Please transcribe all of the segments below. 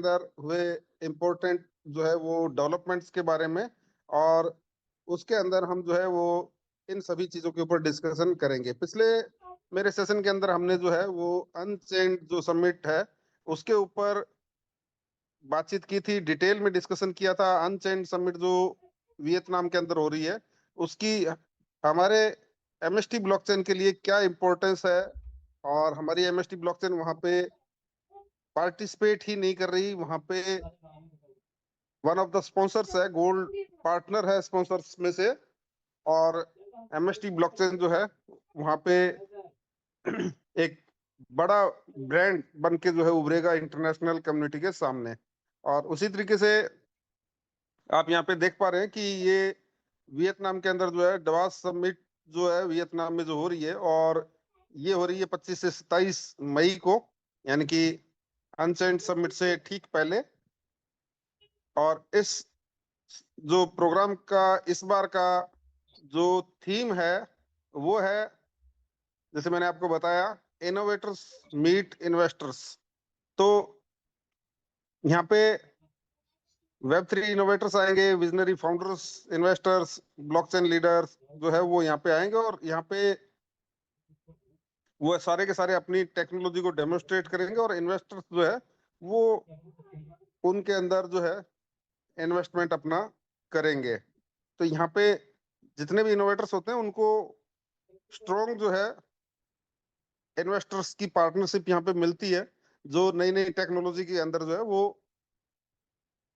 अंदर हुए इम्पोर्टेंट जो है वो डेवलपमेंट्स के बारे में, और उसके अंदर हम जो है वो इन सभी चीजों के ऊपर डिस्कशन करेंगे। पिछले मेरे सेशन के अंदर हमने जो है वो अनचेंड जो समिट है उसके ऊपर बातचीत की थी, डिटेल में डिस्कशन किया था। अनचेंड समिट जो वियतनाम के अंदर हो रही है उसकी हमारे एमएसटी ब्लॉकचेन के लिए क्या इम्पोर्टेंस है, और हमारी एमएसटी ब्लॉकचेन वहां पे पार्टिसिपेट ही नहीं कर रही। वहां पे वन ऑफ द स्पॉन्सर्स है, गोल्ड पार्टनर है स्पॉन्सर्स में से, और एमएसटी ब्लॉकचेन जो है वहां पे एक बड़ा ब्रांड बन के जो है उभरेगा इंटरनेशनल कम्युनिटी के सामने। और उसी तरीके से आप यहाँ पे देख पा रहे हैं कि ये वियतनाम के अंदर जो है डवास समिट जो है वियतनाम में जो हो रही है, और ये हो रही है 25 से 27 मई को, यानी कि अनचेंड समिट से ठीक पहले। और इस जो प्रोग्राम का इस बार का जो थीम है वो है, जैसे मैंने आपको बताया, इनोवेटर्स मीट इन्वेस्टर्स। तो यहाँ पे वेब 3 इनोवेटर्स आएंगे, visionary founders, investors, blockchain leaders जो है वो यहाँ पे आएंगे, और यहाँ पे वो सारे के सारे अपनी टेक्नोलॉजी को डेमोन्स्ट्रेट करेंगे, और इन्वेस्टर्स जो है वो उनके अंदर जो है इन्वेस्टमेंट अपना करेंगे। तो यहाँ पे जितने भी इनोवेटर्स होते हैं उनको स्ट्रॉन्ग जो है इन्वेस्टर्स की पार्टनरशिप यहाँ पे मिलती है, जो नई नई टेक्नोलॉजी के अंदर जो है वो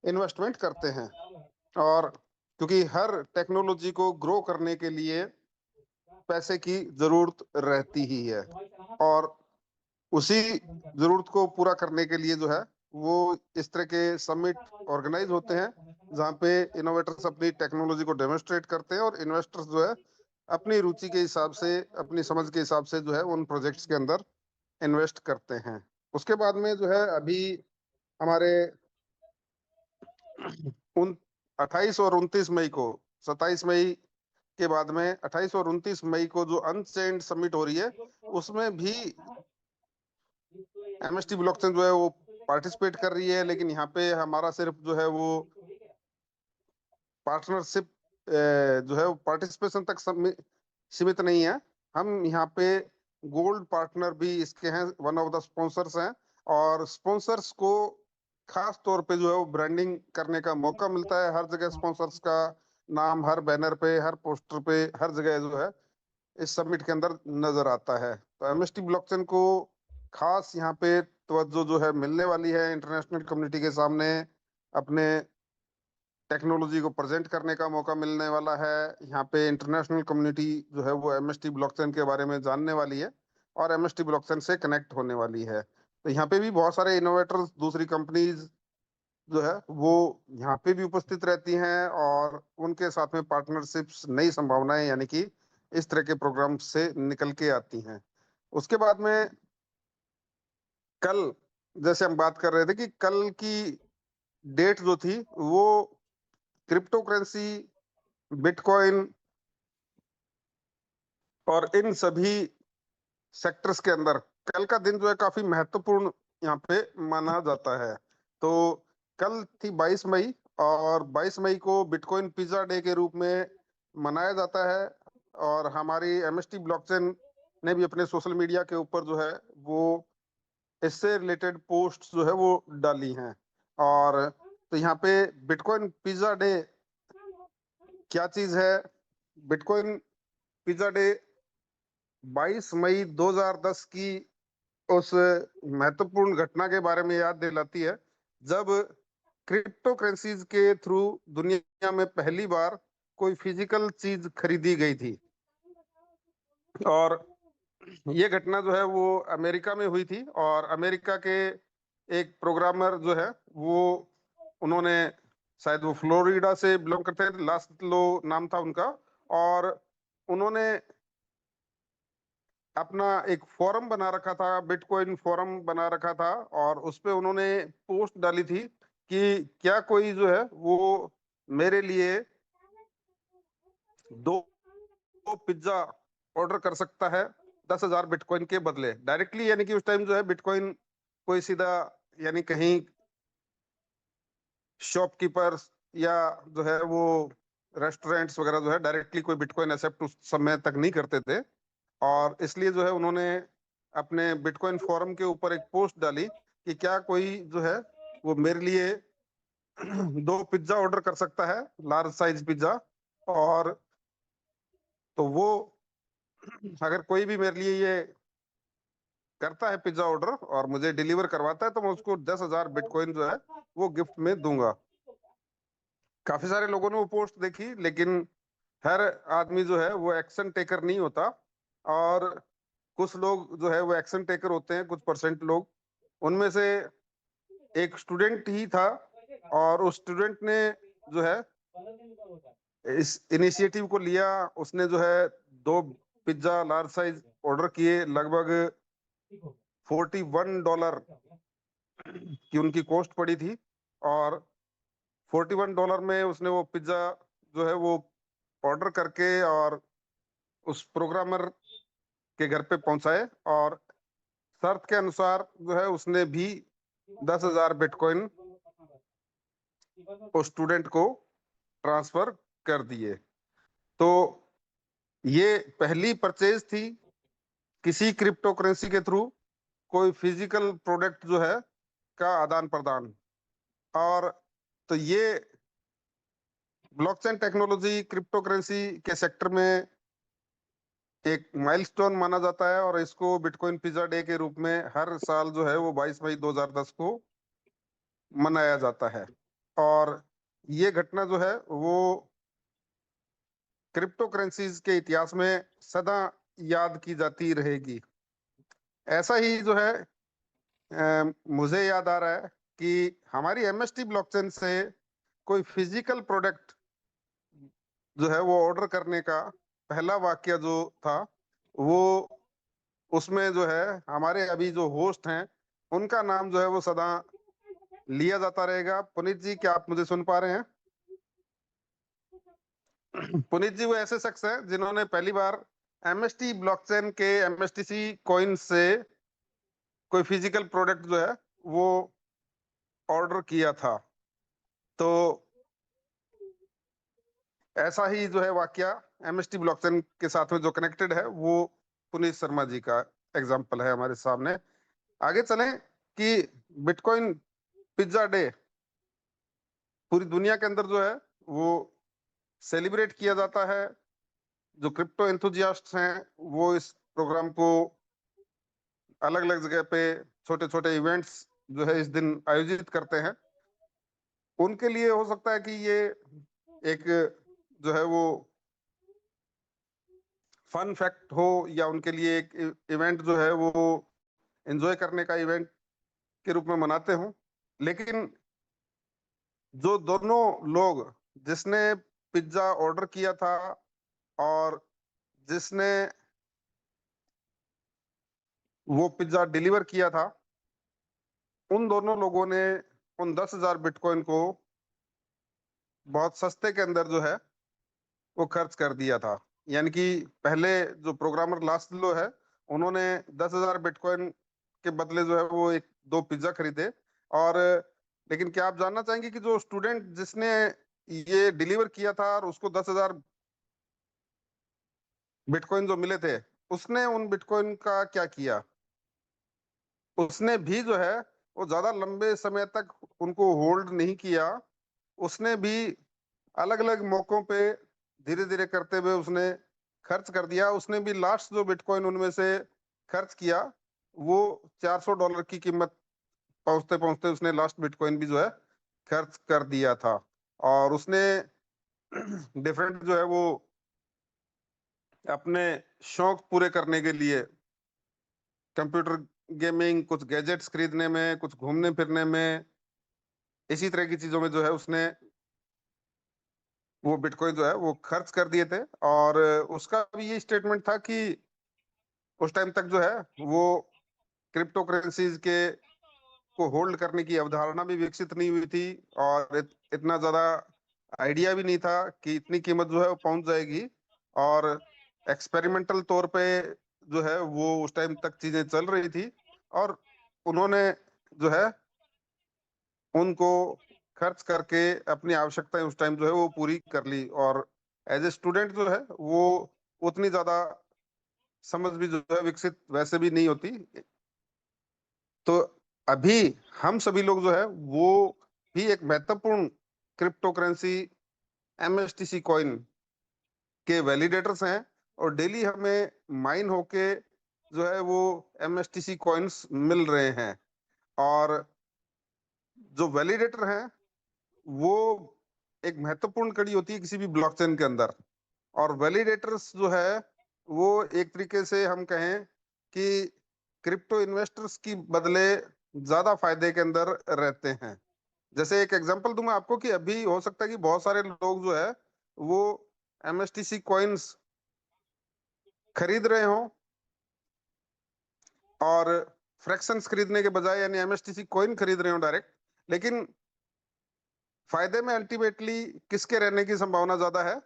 इन्वेस्टमेंट करते हैं। और क्योंकि हर टेक्नोलॉजी को ग्रो करने के लिए पैसे की जरूरत रहती ही है, और उसी जरूरत को पूरा करने के लिए जो है वो इस तरह के समिट ऑर्गेनाइज होते हैं, जहाँ पे इनोवेटर्स अपनी टेक्नोलॉजी को डेमोन्स्ट्रेट करते हैं, और इन्वेस्टर्स जो है अपनी रुचि के हिसाब से, अपनी समझ के हिसाब से जो है उन प्रोजेक्ट्स के अंदर इन्वेस्ट करते हैं। उसके बाद में जो है अभी हमारे उन 28 और 29 मई को, 27 मई के बाद में 28 और 29 मई को जो अनचेंड समिट हो रही है उसमें भी एमएसटी ब्लॉकचेन जो है वो पार्टिसिपेट कर रही है। लेकिन यहाँ पे हमारा सिर्फ जो है वो पार्टनरशिप जो है वो पार्टिसिपेशन तक सीमित नहीं है। हम यहाँ पे गोल्ड पार्टनर भी इसके हैं, वन ऑफ द स्पॉन्सर्स हैं, और स्पॉन्सर्स को खास तौर पे जो है वो ब्रांडिंग करने का मौका मिलता है। हर जगह स्पॉन्सर्स का नाम हर बैनर पे, हर पोस्टर पे, हर जगह जो है इस समिट के अंदर नजर आता है। तो एमएसटी ब्लॉकचेन को खास यहाँ पे तवज्जो जो है मिलने वाली है इंटरनेशनल कम्युनिटी के सामने। अपने टेक्नोलॉजी को प्रेजेंट करने का मौका मिलने वाला है। यहाँ पे इंटरनेशनल कम्युनिटी जो है वो एमएसटी ब्लॉकचेन के बारे में जानने वाली है, और एमएसटी ब्लॉकचेन से कनेक्ट होने वाली है। तो यहाँ पे भी बहुत सारे इनोवेटर्स, दूसरी कंपनीज जो है वो यहाँ पे भी उपस्थित रहती हैं, और उनके साथ में पार्टनरशिप्स, नई संभावनाएं यानी कि इस तरह के प्रोग्राम से निकल के आती हैं। उसके बाद में कल, जैसे हम बात कर रहे थे कि कल की डेट जो थी वो क्रिप्टो करेंसी, बिटकॉइन और इन सभी सेक्टर्स के अंदर कल का दिन जो है काफी महत्वपूर्ण यहाँ पे माना जाता है। तो कल थी 22 मई, और 22 मई को बिटकॉइन पिज्जा डे के रूप में मनाया जाता है। और हमारी एमएसटी ब्लॉकचेन ने भी अपने सोशल मीडिया के ऊपर जो है वो इससे रिलेटेड पोस्ट जो है वो डाली हैं। और तो यहाँ पे बिटकॉइन पिज्जा डे क्या चीज है? बिटकॉइन पिज्जा डे 22 मई 2010 की उस महत्वपूर्ण घटना के बारे में याद दिलाती है, जब क्रिप्टो करेंसीज के थ्रू दुनिया में पहली बार कोई फिजिकल चीज खरीदी गई थी। और ये घटना जो है वो अमेरिका में हुई थी, और अमेरिका के एक प्रोग्रामर जो है वो, उन्होंने, शायद वो फ्लोरिडा से बिलोंग करते हैं, लास्लो नाम था उनका, और उन्होंने अपना एक फोरम बना रखा था, बिटकॉइन फोरम बना रखा था, और उस पे उन्होंने पोस्ट डाली थी कि क्या कोई जो है वो मेरे लिए 2 पिज्जा ऑर्डर कर सकता है 10,000 बिटकॉइन के बदले, डायरेक्टली। यानी कि उस टाइम जो है बिटकॉइन कोई सीधा, यानी कहीं शॉपकीपर्स या जो है वो रेस्टोरेंट्स वगैरह जो है डायरेक्टली कोई बिटकॉइन एक्सेप्ट उस समय तक नहीं करते थे। और इसलिए जो है उन्होंने अपने बिटकॉइन फोरम के ऊपर एक पोस्ट डाली कि क्या कोई जो है वो मेरे लिए 2 पिज्जा ऑर्डर कर सकता है, लार्ज साइज पिज्जा। और तो वो अगर कोई भी मेरे लिए ये करता है पिज्जा ऑर्डर और मुझे डिलीवर करवाता है तो मैं उसको 10,000 बिटकॉइन जो है वो गिफ्ट में दूंगा। काफी सारे लोगों ने वो पोस्ट देखी, लेकिन हर आदमी जो है वो एक्शन टेकर नहीं होता। और कुछ लोग जो है वो एक्शन टेकर होते हैं, कुछ परसेंट लोग। उनमें से एक स्टूडेंट ही था, और उस स्टूडेंट ने जो है इस इनिशिएटिव को लिया। उसने जो है 2 पिज्जा लार्ज साइज ऑर्डर किए। लगभग $41 की उनकी कॉस्ट पड़ी थी। और $41 में उसने वो पिज्जा जो है वो ऑर्डर करके और उस प्रोग्रामर के घर पे पहुंचाए। और शर्त के अनुसार जो है उसने भी 10,000 बिटकॉइन उस स्टूडेंट को ट्रांसफर कर दिए। तो ये पहली परचेज थी किसी क्रिप्टो करेंसी के थ्रू कोई फिजिकल प्रोडक्ट जो है का आदान प्रदान। और तो ये ब्लॉकचेन टेक्नोलॉजी क्रिप्टो करेंसी के सेक्टर में एक माइलस्टोन माना जाता है। और इसको बिटकॉइन पिज्जा डे के रूप में हर साल जो है वो 22 मई 2010 को मनाया जाता है। और ये घटना जो है वो क्रिप्टो करेंसीज के इतिहास में सदा याद की जाती रहेगी। ऐसा ही जो है मुझे याद आ रहा है कि हमारी एमएसटी ब्लॉकचेन से कोई फिजिकल प्रोडक्ट जो है वो ऑर्डर करने का पहला वाक्य जो था, वो उसमें जो है हमारे अभी जो होस्ट हैं उनका नाम जो है वो सदा लिया जाता रहेगा। पुनीत जी, क्या आप मुझे सुन पा रहे हैं? पुनीत जी वो ऐसे शख्स हैं जिन्होंने पहली बार एमएसटी ब्लॉकचेन के एमएसटीसी कॉइन से कोई फिजिकल प्रोडक्ट जो है वो ऑर्डर किया था। तो ऐसा ही जो है वाकया एमएसटी ब्लॉकचेन के साथ में जो कनेक्टेड है वो पुनीत शर्मा जी का एग्जाम्पल है हमारे सामने। आगे चलें कि बिटकॉइन पिज्जा डे पूरी दुनिया के अंदर जो है वो सेलिब्रेट किया जाता है। जो क्रिप्टो एंथुजियास्ट हैं वो इस प्रोग्राम को अलग अलग जगह पे छोटे छोटे इवेंट्स जो है इस दिन आयोजित करते हैं। उनके लिए हो सकता है कि ये एक जो है वो फन फैक्ट हो, या उनके लिए एक इवेंट जो है वो एंजॉय करने का इवेंट के रूप में मनाते हो। लेकिन जो दोनों लोग, जिसने पिज्जा ऑर्डर किया था और जिसने वो पिज्जा डिलीवर किया था, उन दोनों लोगों ने उन 10,000 बिटकॉइन को बहुत सस्ते के अंदर जो है वो खर्च कर दिया था। यानी कि पहले जो प्रोग्रामर लास्लो है, उन्होंने 10,000 बिटकॉइन के बदले जो है वो 1-2 पिज्जा खरीदे। और लेकिन क्या आप जानना चाहेंगे कि जो स्टूडेंट जिसने ये डिलीवर किया था और उसको 10,000 बिटकॉइन जो मिले थे, उसने उन बिटकॉइन का क्या किया? उसने भी जो है वो ज्यादा लंबे समय तक उनको होल्ड नहीं किया। उसने भी अलग अलग मौकों पे धीरे धीरे करते हुए उसने खर्च कर दिया। उसने भी लास्ट जो बिटकॉइन उनमें से खर्च किया, वो $400 की कीमत पहुंचते पहुंचते उसने लास्ट बिटकॉइन भी जो है खर्च कर दिया था। और उसने डिफरेंट जो है वो अपने शौक पूरे करने के लिए कंप्यूटर गेमिंग, कुछ गैजेट्स खरीदने में, कुछ घूमने फिरने में, इसी तरह की चीजों में जो है उसने वो बिटकॉइन जो है वो खर्च कर दिए थे। और उसका भी ये स्टेटमेंट था कि उस टाइम तक जो है वो क्रिप्टो करेंसीज के को होल्ड करने की अवधारणा भी विकसित नहीं हुई थी। और इतना ज्यादा आइडिया भी नहीं था कि इतनी कीमत जो है वो पहुंच जाएगी। और एक्सपेरिमेंटल तौर पे जो है वो उस टाइम तक चीजें चल रही थी। और उन्होंने जो है उनको खर्च करके अपनी आवश्यकताएं उस टाइम जो है वो पूरी कर ली। और एज ए स्टूडेंट जो है वो उतनी ज्यादा समझ भी जो है विकसित वैसे भी नहीं होती। तो अभी हम सभी लोग जो है वो भी एक महत्वपूर्ण क्रिप्टो करेंसी एमएसटीसी कॉइन के वैलिडेटर्स हैं। और डेली हमें माइन होके जो है वो एमएसटीसी कॉइन्स मिल रहे हैं। और जो वैलिडेटर हैं वो एक महत्वपूर्ण कड़ी होती है किसी भी ब्लॉकचेन के अंदर। और वैलिडेटर्स जो है वो एक तरीके से हम कहें कि क्रिप्टो इन्वेस्टर्स की बदले ज्यादा फायदे के अंदर रहते हैं। जैसे एक एग्जांपल दूं मैं आपको कि अभी हो सकता है कि बहुत सारे लोग जो है वो एमएसटीसी कॉइन्स खरीद रहे हो और फ्रैक्शंस खरीदने के बजाय यानी एमएसटीसी कॉइन खरीद रहे हो डायरेक्ट। लेकिन फायदे में अल्टीमेटली किसके रहने की संभावना ज्यादा है?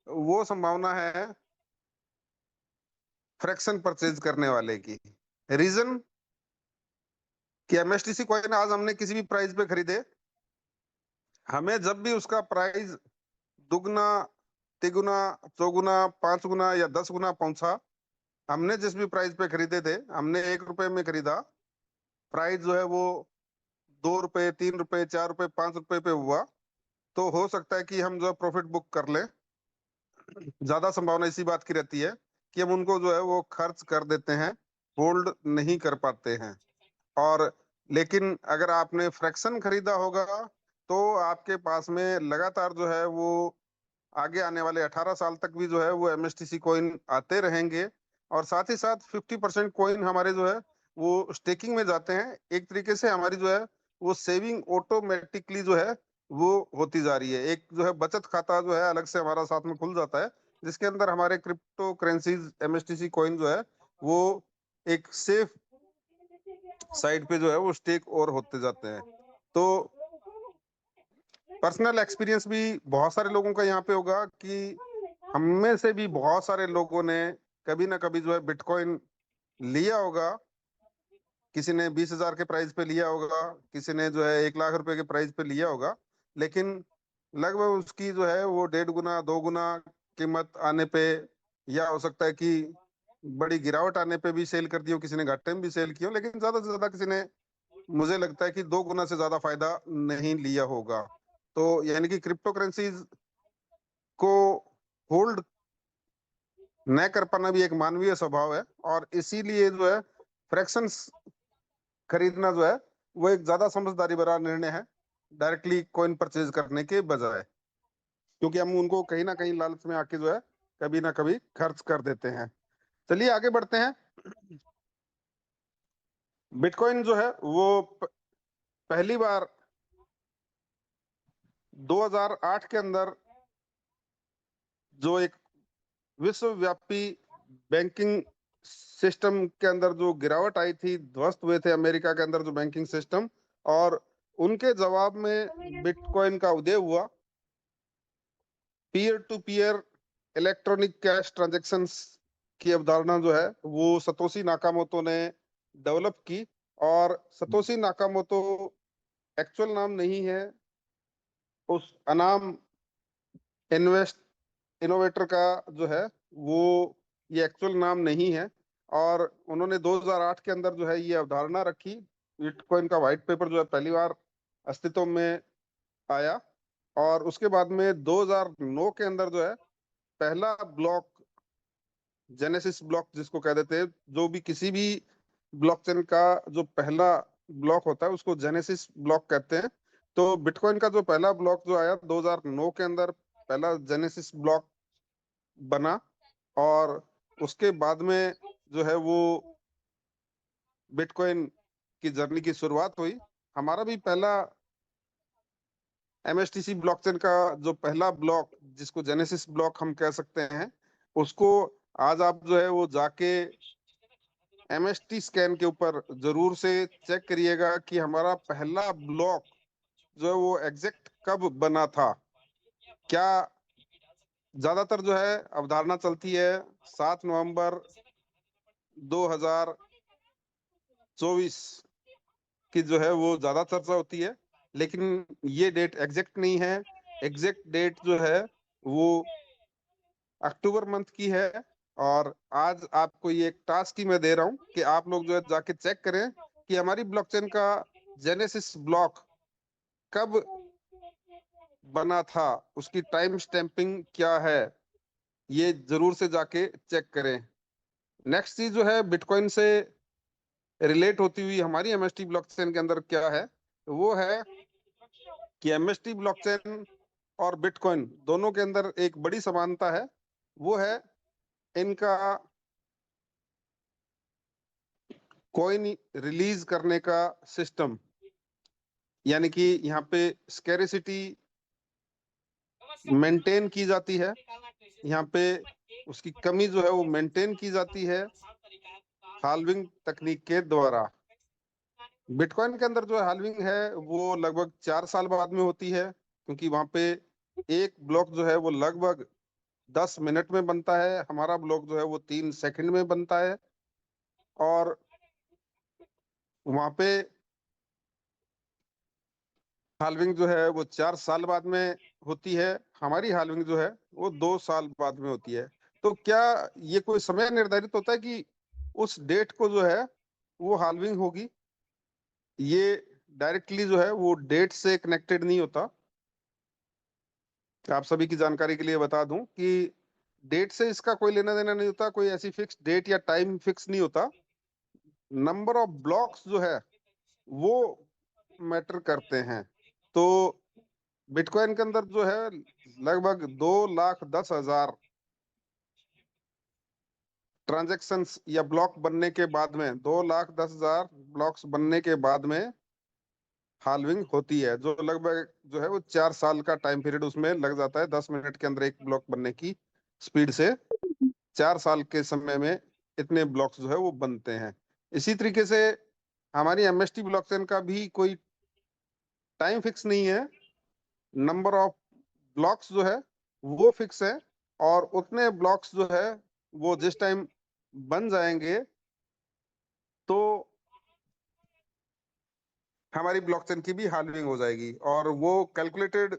वो संभावना है फ्रैक्शन परचेज करने वाले की। रीजन कि एमएसटीसी कॉइन आज हमने किसी भी प्राइस पे खरीदे, हमें जब भी उसका प्राइस दुगना तिगुना चौगुना 5 गुना या 10 गुना पहुंचा, हमने जिस भी प्राइस पे खरीदे थे, हमने 1 रुपए में खरीदा, प्राइस जो है वो 2 रुपए 3 रुपए 4 रुपए 5 रुपए पे हुआ, तो हो सकता है कि हम जो प्रॉफिट बुक कर लें। ज्यादा संभावना इसी बात की रहती है कि हम उनको जो है वो खर्च कर देते हैं, होल्ड नहीं कर पाते हैं। और लेकिन अगर आपने फ्रैक्शन खरीदा होगा तो आपके पास में लगातार जो है वो आगे आने वाले 18 साल तक भी जो है वो एमएसटीसी कॉइन आते रहेंगे। और साथ ही साथ 50% कॉइन हमारे जो है वो स्टेकिंग में जाते हैं। एक तरीके से हमारी जो है वो सेविंग ऑटोमेटिकली जो है वो होती जा रही है। एक जो है बचत खाता जो है अलग से हमारा साथ में खुल जाता है, जिसके अंदर हमारे क्रिप्टो करेंसीज एमएसटीसी कॉइन जो है वो एक सेफ साइड पे जो है वो स्टेक और होते जाते हैं। तो पर्सनल एक्सपीरियंस भी बहुत सारे लोगों का यहाँ पे होगा कि हम में से भी बहुत सारे लोगों ने कभी ना कभी जो है बिटकॉइन लिया होगा। किसी ने 20,000 के प्राइस पे लिया होगा, किसी ने जो है 1 लाख रुपए के प्राइस पे लिया होगा। लेकिन लगभग उसकी जो है वो 1.5 गुना 2 गुना कीमत आने पे, या हो सकता है कि बड़ी गिरावट आने पे भी सेल कर दी हो, किसी ने घाटे में भी सेल की हो, लेकिन ज्यादा से ज्यादा किसी ने, मुझे लगता है कि 2 गुना से ज्यादा फायदा नहीं लिया होगा। तो यानी कि क्रिप्टो करेंसीज को होल्ड न कर पाना भी एक मानवीय स्वभाव है। और इसीलिए जो है फ्रैक्शंस खरीदना जो है वो एक ज्यादा समझदारी भरा निर्णय है डायरेक्टली कॉइन परचेज करने के बजाय, क्योंकि हम उनको कहीं ना कहीं लालच में आके जो है कभी ना कभी खर्च कर देते हैं। चलिए आगे बढ़ते हैं। बिटकॉइन जो है वो पहली बार 2008 के अंदर जो एक विश्वव्यापी बैंकिंग सिस्टम के अंदर जो गिरावट आई थी, ध्वस्त हुए थे अमेरिका के अंदर जो बैंकिंग सिस्टम, और उनके जवाब में बिटकॉइन का उदय हुआ। Peer to peer electronic cash transactions की अवधारणा जो है वो सतोशी नाकामोतो ने डेवलप की। और सतोशी नाकामोतो एक्चुअल नाम नहीं है, उस अनाम इन्वेस्ट इनोवेटर का जो है वो ये एक्चुअल नाम नहीं है। और उन्होंने 2008 के अंदर जो है ये अवधारणा रखी। बिटकॉइन का व्हाइट पेपर जो है पहली बार अस्तित्व में आया। और उसके बाद में 2009 के अंदर जो है पहला ब्लॉक, जेनेसिस ब्लॉक जिसको कह देते हैं, जो भी किसी भी ब्लॉकचेन का जो पहला ब्लॉक होता है उसको जेनेसिस ब्लॉक कहते हैं। तो बिटकॉइन का जो पहला ब्लॉक जो आया 2009 के अंदर, पहला जेनेसिस ब्लॉक बना। और उसके बाद में जो है वो बिटकॉइन की जर्नी की शुरुआत हुई। हमारा भी पहला एमएसटीसी ब्लॉकचेन का जो पहला ब्लॉक, जिसको जेनेसिस ब्लॉक हम कह सकते हैं, उसको आज आप जो है वो जाके एमएसटी स्कैन के ऊपर जरूर से चेक करिएगा कि हमारा पहला ब्लॉक जो है वो एग्जैक्ट कब बना था। क्या ज्यादातर जो है अवधारणा चलती है 7 नवंबर 2024 की जो है वो ज्यादा चर्चा होती है। लेकिन ये डेट एग्जैक्ट नहीं है। एग्जैक्ट डेट जो है वो अक्टूबर मंथ की है। और आज आपको ये एक टास्क ही मैं दे रहा हूँ कि आप लोग जो है जाके चेक करें कि हमारी ब्लॉकचेन का जेनेसिस ब्लॉक कब बना था, उसकी टाइम स्टैंपिंग क्या है, ये जरूर से जाके चेक करें। नेक्स्ट चीज जो है बिटकॉइन से रिलेट होती हुई हमारी एमएसटी ब्लॉकचेन के अंदर क्या है, वो है कि एमएसटी ब्लॉकचेन और बिटकॉइन दोनों के अंदर एक बड़ी समानता है। वो है इनका कॉइन रिलीज करने का सिस्टम। यानी कि यहाँ पे स्कैरिसिटी मेंटेन की जाती है, यहाँ पे उसकी कमी जो है वो मेंटेन की जाती है हाल्विंग तकनीक के द्वारा। बिटकॉइन के अंदर जो हाल्विंग है वो लगभग 4 साल बाद में होती है, क्योंकि वहां पे एक ब्लॉक जो है वो लगभग 10 मिनट में बनता है, हमारा ब्लॉक जो है वो 3 सेकंड में बनता है। और वहां पे हाल्विंग जो है वो 4 साल बाद में होती है, हमारी हाल्विंग जो है वो 2 साल बाद में होती है। तो क्या ये कोई समय निर्धारित होता है कि उस डेट को जो है वो हाल्विंग होगी? ये डायरेक्टली जो है वो डेट से कनेक्टेड नहीं होता। आप सभी की जानकारी के लिए बता दूं कि डेट से इसका कोई लेना देना नहीं होता, कोई ऐसी फिक्स डेट या टाइम फिक्स नहीं होता। नंबर ऑफ ब्लॉक्स जो है वो मैटर करते हैं। तो बिटकॉइन के अंदर जो है लगभग 2,10,000 ट्रांजेक्शन्स या ब्लॉक बनने के बाद में, 2,10,000 ब्लॉक्स बनने के बाद में हाल्विंग होती है, जो लगभग जो है वो 4 साल का टाइम पीरियड उसमें लग जाता है। 10 मिनट के अंदर एक ब्लॉक बनने की स्पीड से 4 साल के समय में इतने ब्लॉक्स जो है वो बनते हैं। इसी तरीके से हमारी एमएसटी ब्लॉकचेन का भी कोई टाइम फिक्स नहीं है। नंबर ऑफ ब्लॉक्स जो है वो फिक्स है, और उतने ब्लॉक्स जो है वो जिस टाइम बन जाएंगे तो हमारी ब्लॉकचेन की भी हाल्विंग हो जाएगी। और वो कैलकुलेटेड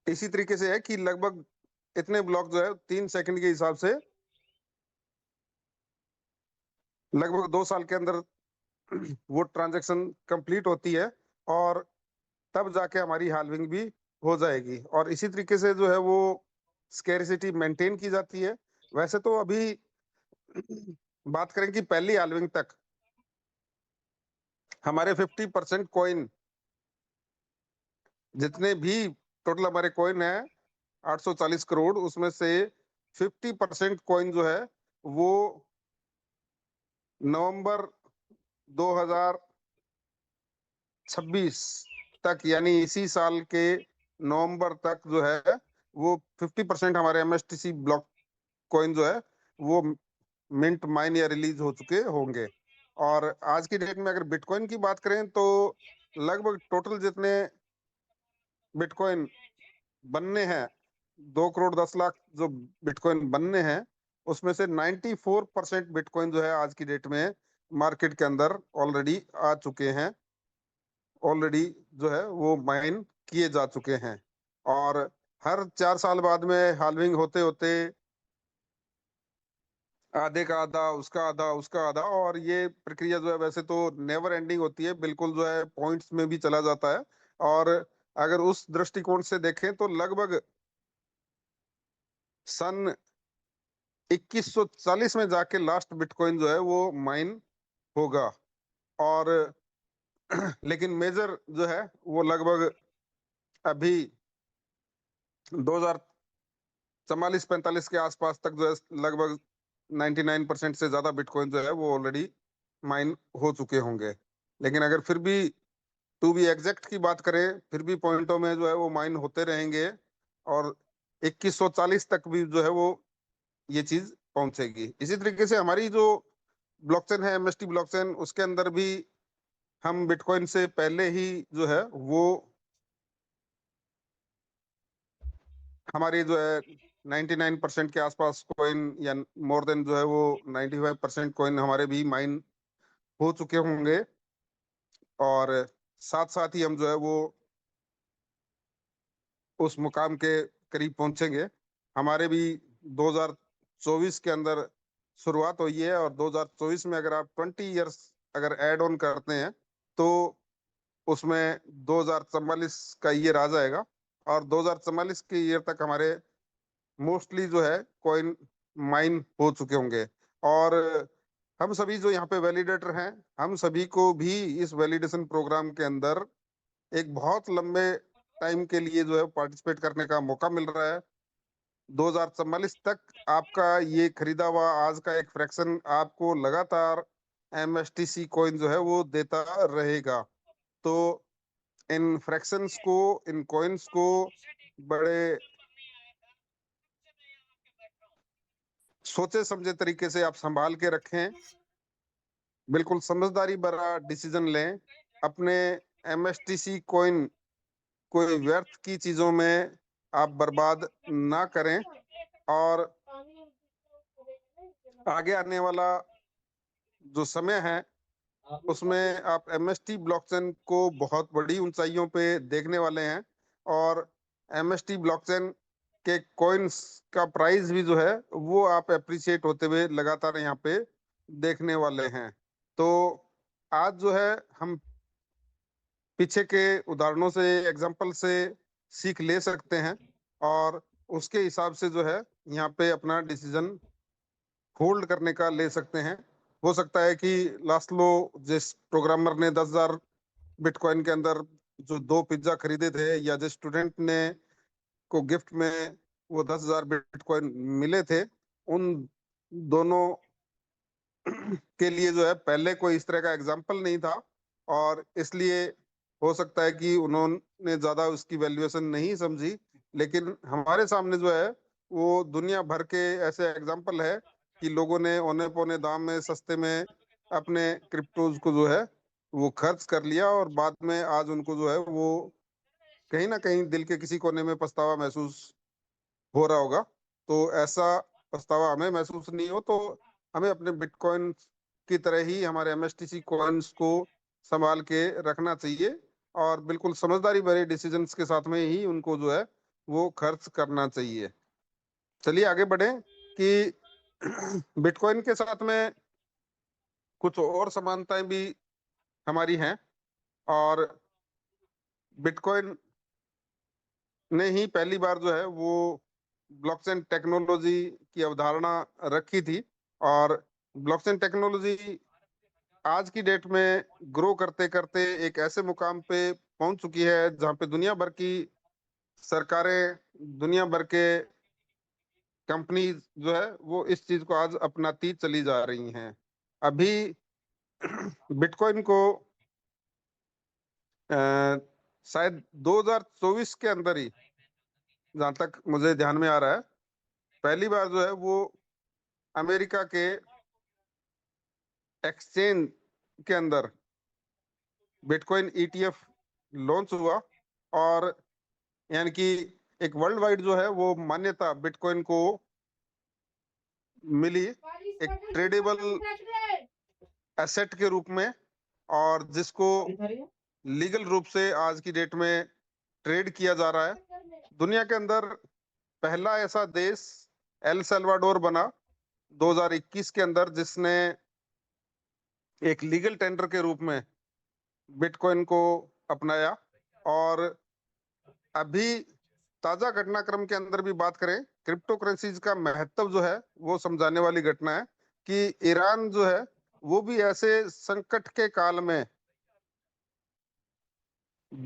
इसी तरीके से है कि लगभग इतने ब्लॉक जो है 3 सेकंड के हिसाब से लगभग 2 साल के अंदर वो ट्रांजेक्शन कंप्लीट होती है, और तब जाके हमारी हाल्विंग भी हो जाएगी। और इसी तरीके से जो है वो स्केरिसिटी मेंटेन की जाती है। वैसे तो अभी बात करें कि पहली हाल्विंग तक हमारे 50% कॉइन, जितने भी टोटल हमारे कॉइन है 840 करोड़, उसमें से 50% कॉइन जो है वो नवंबर 2026 तक, यानी इसी साल के नवंबर तक जो है वो 50% हमारे एमएसटीसी ब्लॉक कॉइन जो है वो मिंट माइन या रिलीज हो चुके होंगे। और आज की डेट में अगर बिटकॉइन की बात करें तो लगभग टोटल जितने बिटकॉइन बनने हैं, 2,10,00,000 जो बिटकॉइन बनने हैं, उसमें से 94% बिटकॉइन जो है आज की डेट में मार्केट के अंदर ऑलरेडी आ चुके हैं, ऑलरेडी जो है वो माइन किए जा चुके हैं। और हर 4 साल बाद में हाल्विंग होते होते आधे का आधा, उसका आधा, उसका आधा, और ये प्रक्रिया जो है वैसे तो नेवर एंडिंग होती है, बिल्कुल जो है पॉइंट्स में भी चला जाता है। और अगर उस दृष्टिकोण से देखें तो लगभग सन 2140 में जाके लास्ट बिटकॉइन जो है वो माइन होगा। और लेकिन मेजर जो है वो लगभग अभी 2044-45 के आसपास तक जो है लगभग 99% से ज्यादा बिटकॉइन जो है वो ऑलरेडी माइन हो चुके होंगे। लेकिन अगर फिर भी टू बी एग्जैक्ट की बात करें, फिर भी पॉइंटों में जो है वो माइन होते रहेंगे, और 2140 तक भी जो है वो ये चीज पहुंचेगी। इसी तरीके से हमारी जो ब्लॉकचेन है एमएसटी ब्लॉकचेन, उसके अंदर भी हम बिटकॉइन से पहले ही जो है वो हमारी जो है 99% के आसपास कॉइन, या मोर देन जो है वो 95% कॉइन हमारे भी माइन हो चुके होंगे। और साथ साथ ही हम जो है वो उस मुकाम के करीब पहुंचेंगे। हमारे भी 2024 के अंदर शुरुआत हुई है, और 2024 में अगर आप 20 इयर्स अगर ऐड ऑन करते हैं तो उसमें 2044 का ईयर आ जाएगा, और 2044 के ईयर तक हमारे मोस्टली जो है कॉइन माइन हो चुके होंगे। और हम सभी जो यहाँ पे वैलिडेटर हैं, हम सभी को भी इस वैलिडेशन प्रोग्राम के अंदर एक बहुत लंबे टाइम के लिए जो है पार्टिसिपेट करने का मौका मिल रहा है। 2044 तक आपका ये खरीदा हुआ आज का एक फ्रैक्शन आपको लगातार एमएसटीसी कॉइन जो है वो देता रहेगा। तो इन फ्रैक्शंस को, इन कॉइन्स को बड़े सोचे समझे तरीके से आप संभाल के रखें, बिल्कुल समझदारी भरा डिसीजन लें। अपने एमएसटीसी कॉइन कोई व्यर्थ की चीजों में आप बर्बाद ना करें, और आगे आने वाला जो समय है उसमें आप एमएसटी ब्लॉकचेन को बहुत बड़ी ऊंचाइयों पे देखने वाले हैं। और एमएसटी ब्लॉकचेन के कॉइन्स का प्राइस भी जो है वो आप अप्रिशिएट होते हुए लगातार यहाँ पे देखने वाले हैं। तो आज जो है हम पीछे के उदाहरणों से, एग्जाम्पल से सीख ले सकते हैं, और उसके हिसाब से जो है यहाँ पे अपना डिसीजन होल्ड करने का ले सकते हैं। हो सकता है कि लास्लो जिस प्रोग्रामर ने 10,000 बिटकॉइन के अंदर जो 2 पिज्जा खरीदे थे, या जिस स्टूडेंट ने को गिफ्ट में वो 10,000 बिटकॉइन मिले थे, उन दोनों के लिए जो है पहले कोई इस तरह का एग्जाम्पल नहीं था, और इसलिए हो सकता है कि उन्होंने ज्यादा उसकी वैल्यूएशन नहीं समझी। लेकिन हमारे सामने जो है वो दुनिया भर के ऐसे एग्जाम्पल है कि लोगों ने औने पौने दाम में, सस्ते में अपने क्रिप्टोज को जो है वो खर्च कर लिया, और बाद में आज उनको जो है वो कहीं ना कहीं दिल के किसी कोने में पछतावा महसूस हो रहा होगा। तो ऐसा पछतावा हमें महसूस नहीं हो, तो हमें अपने बिटकॉइन की तरह ही हमारे एमएसटीसी कॉइन्स को संभाल के रखना चाहिए, और बिल्कुल समझदारी भरे डिसीजंस के साथ में ही उनको जो है वो खर्च करना चाहिए। चलिए आगे बढ़े कि बिटकॉइन के साथ में कुछ और समानताएं भी हमारी हैं। और बिटकॉइन ने ही पहली बार जो है वो ब्लॉकचेन टेक्नोलॉजी की अवधारणा रखी थी। और ब्लॉकचेन टेक्नोलॉजी आज की डेट में ग्रो करते करते एक ऐसे मुकाम पे पहुंच चुकी है जहां पे दुनिया भर की सरकारें, दुनिया भर के कंपनी जो है वो इस चीज को आज अपनाती चली जा रही हैं। अभी बिटकॉइन को अ, शायद 2024 के अंदर ही, जहां तक मुझे ध्यान में आ रहा है, पहली बार जो है वो अमेरिका के एक्सचेंज के अंदर बिटकॉइन ईटीएफ लॉन्च हुआ। और यानी कि एक वर्ल्ड वाइड जो है वो मान्यता बिटकॉइन को मिली, एक ट्रेडेबल एसेट के रूप में, और जिसको लीगल रूप से आज की डेट में ट्रेड किया जा रहा है। दुनिया के अंदर पहला ऐसा देश एल सल्वाडोर बना 2021 के अंदर, जिसने एक लीगल टेंडर के रूप में बिटकॉइन को अपनाया। और अभी ताजा घटनाक्रम के अंदर भी बात करें, क्रिप्टो करेंसीज का महत्व जो है वो समझाने वाली घटना है कि ईरान जो है वो भी ऐसे संकट के काल में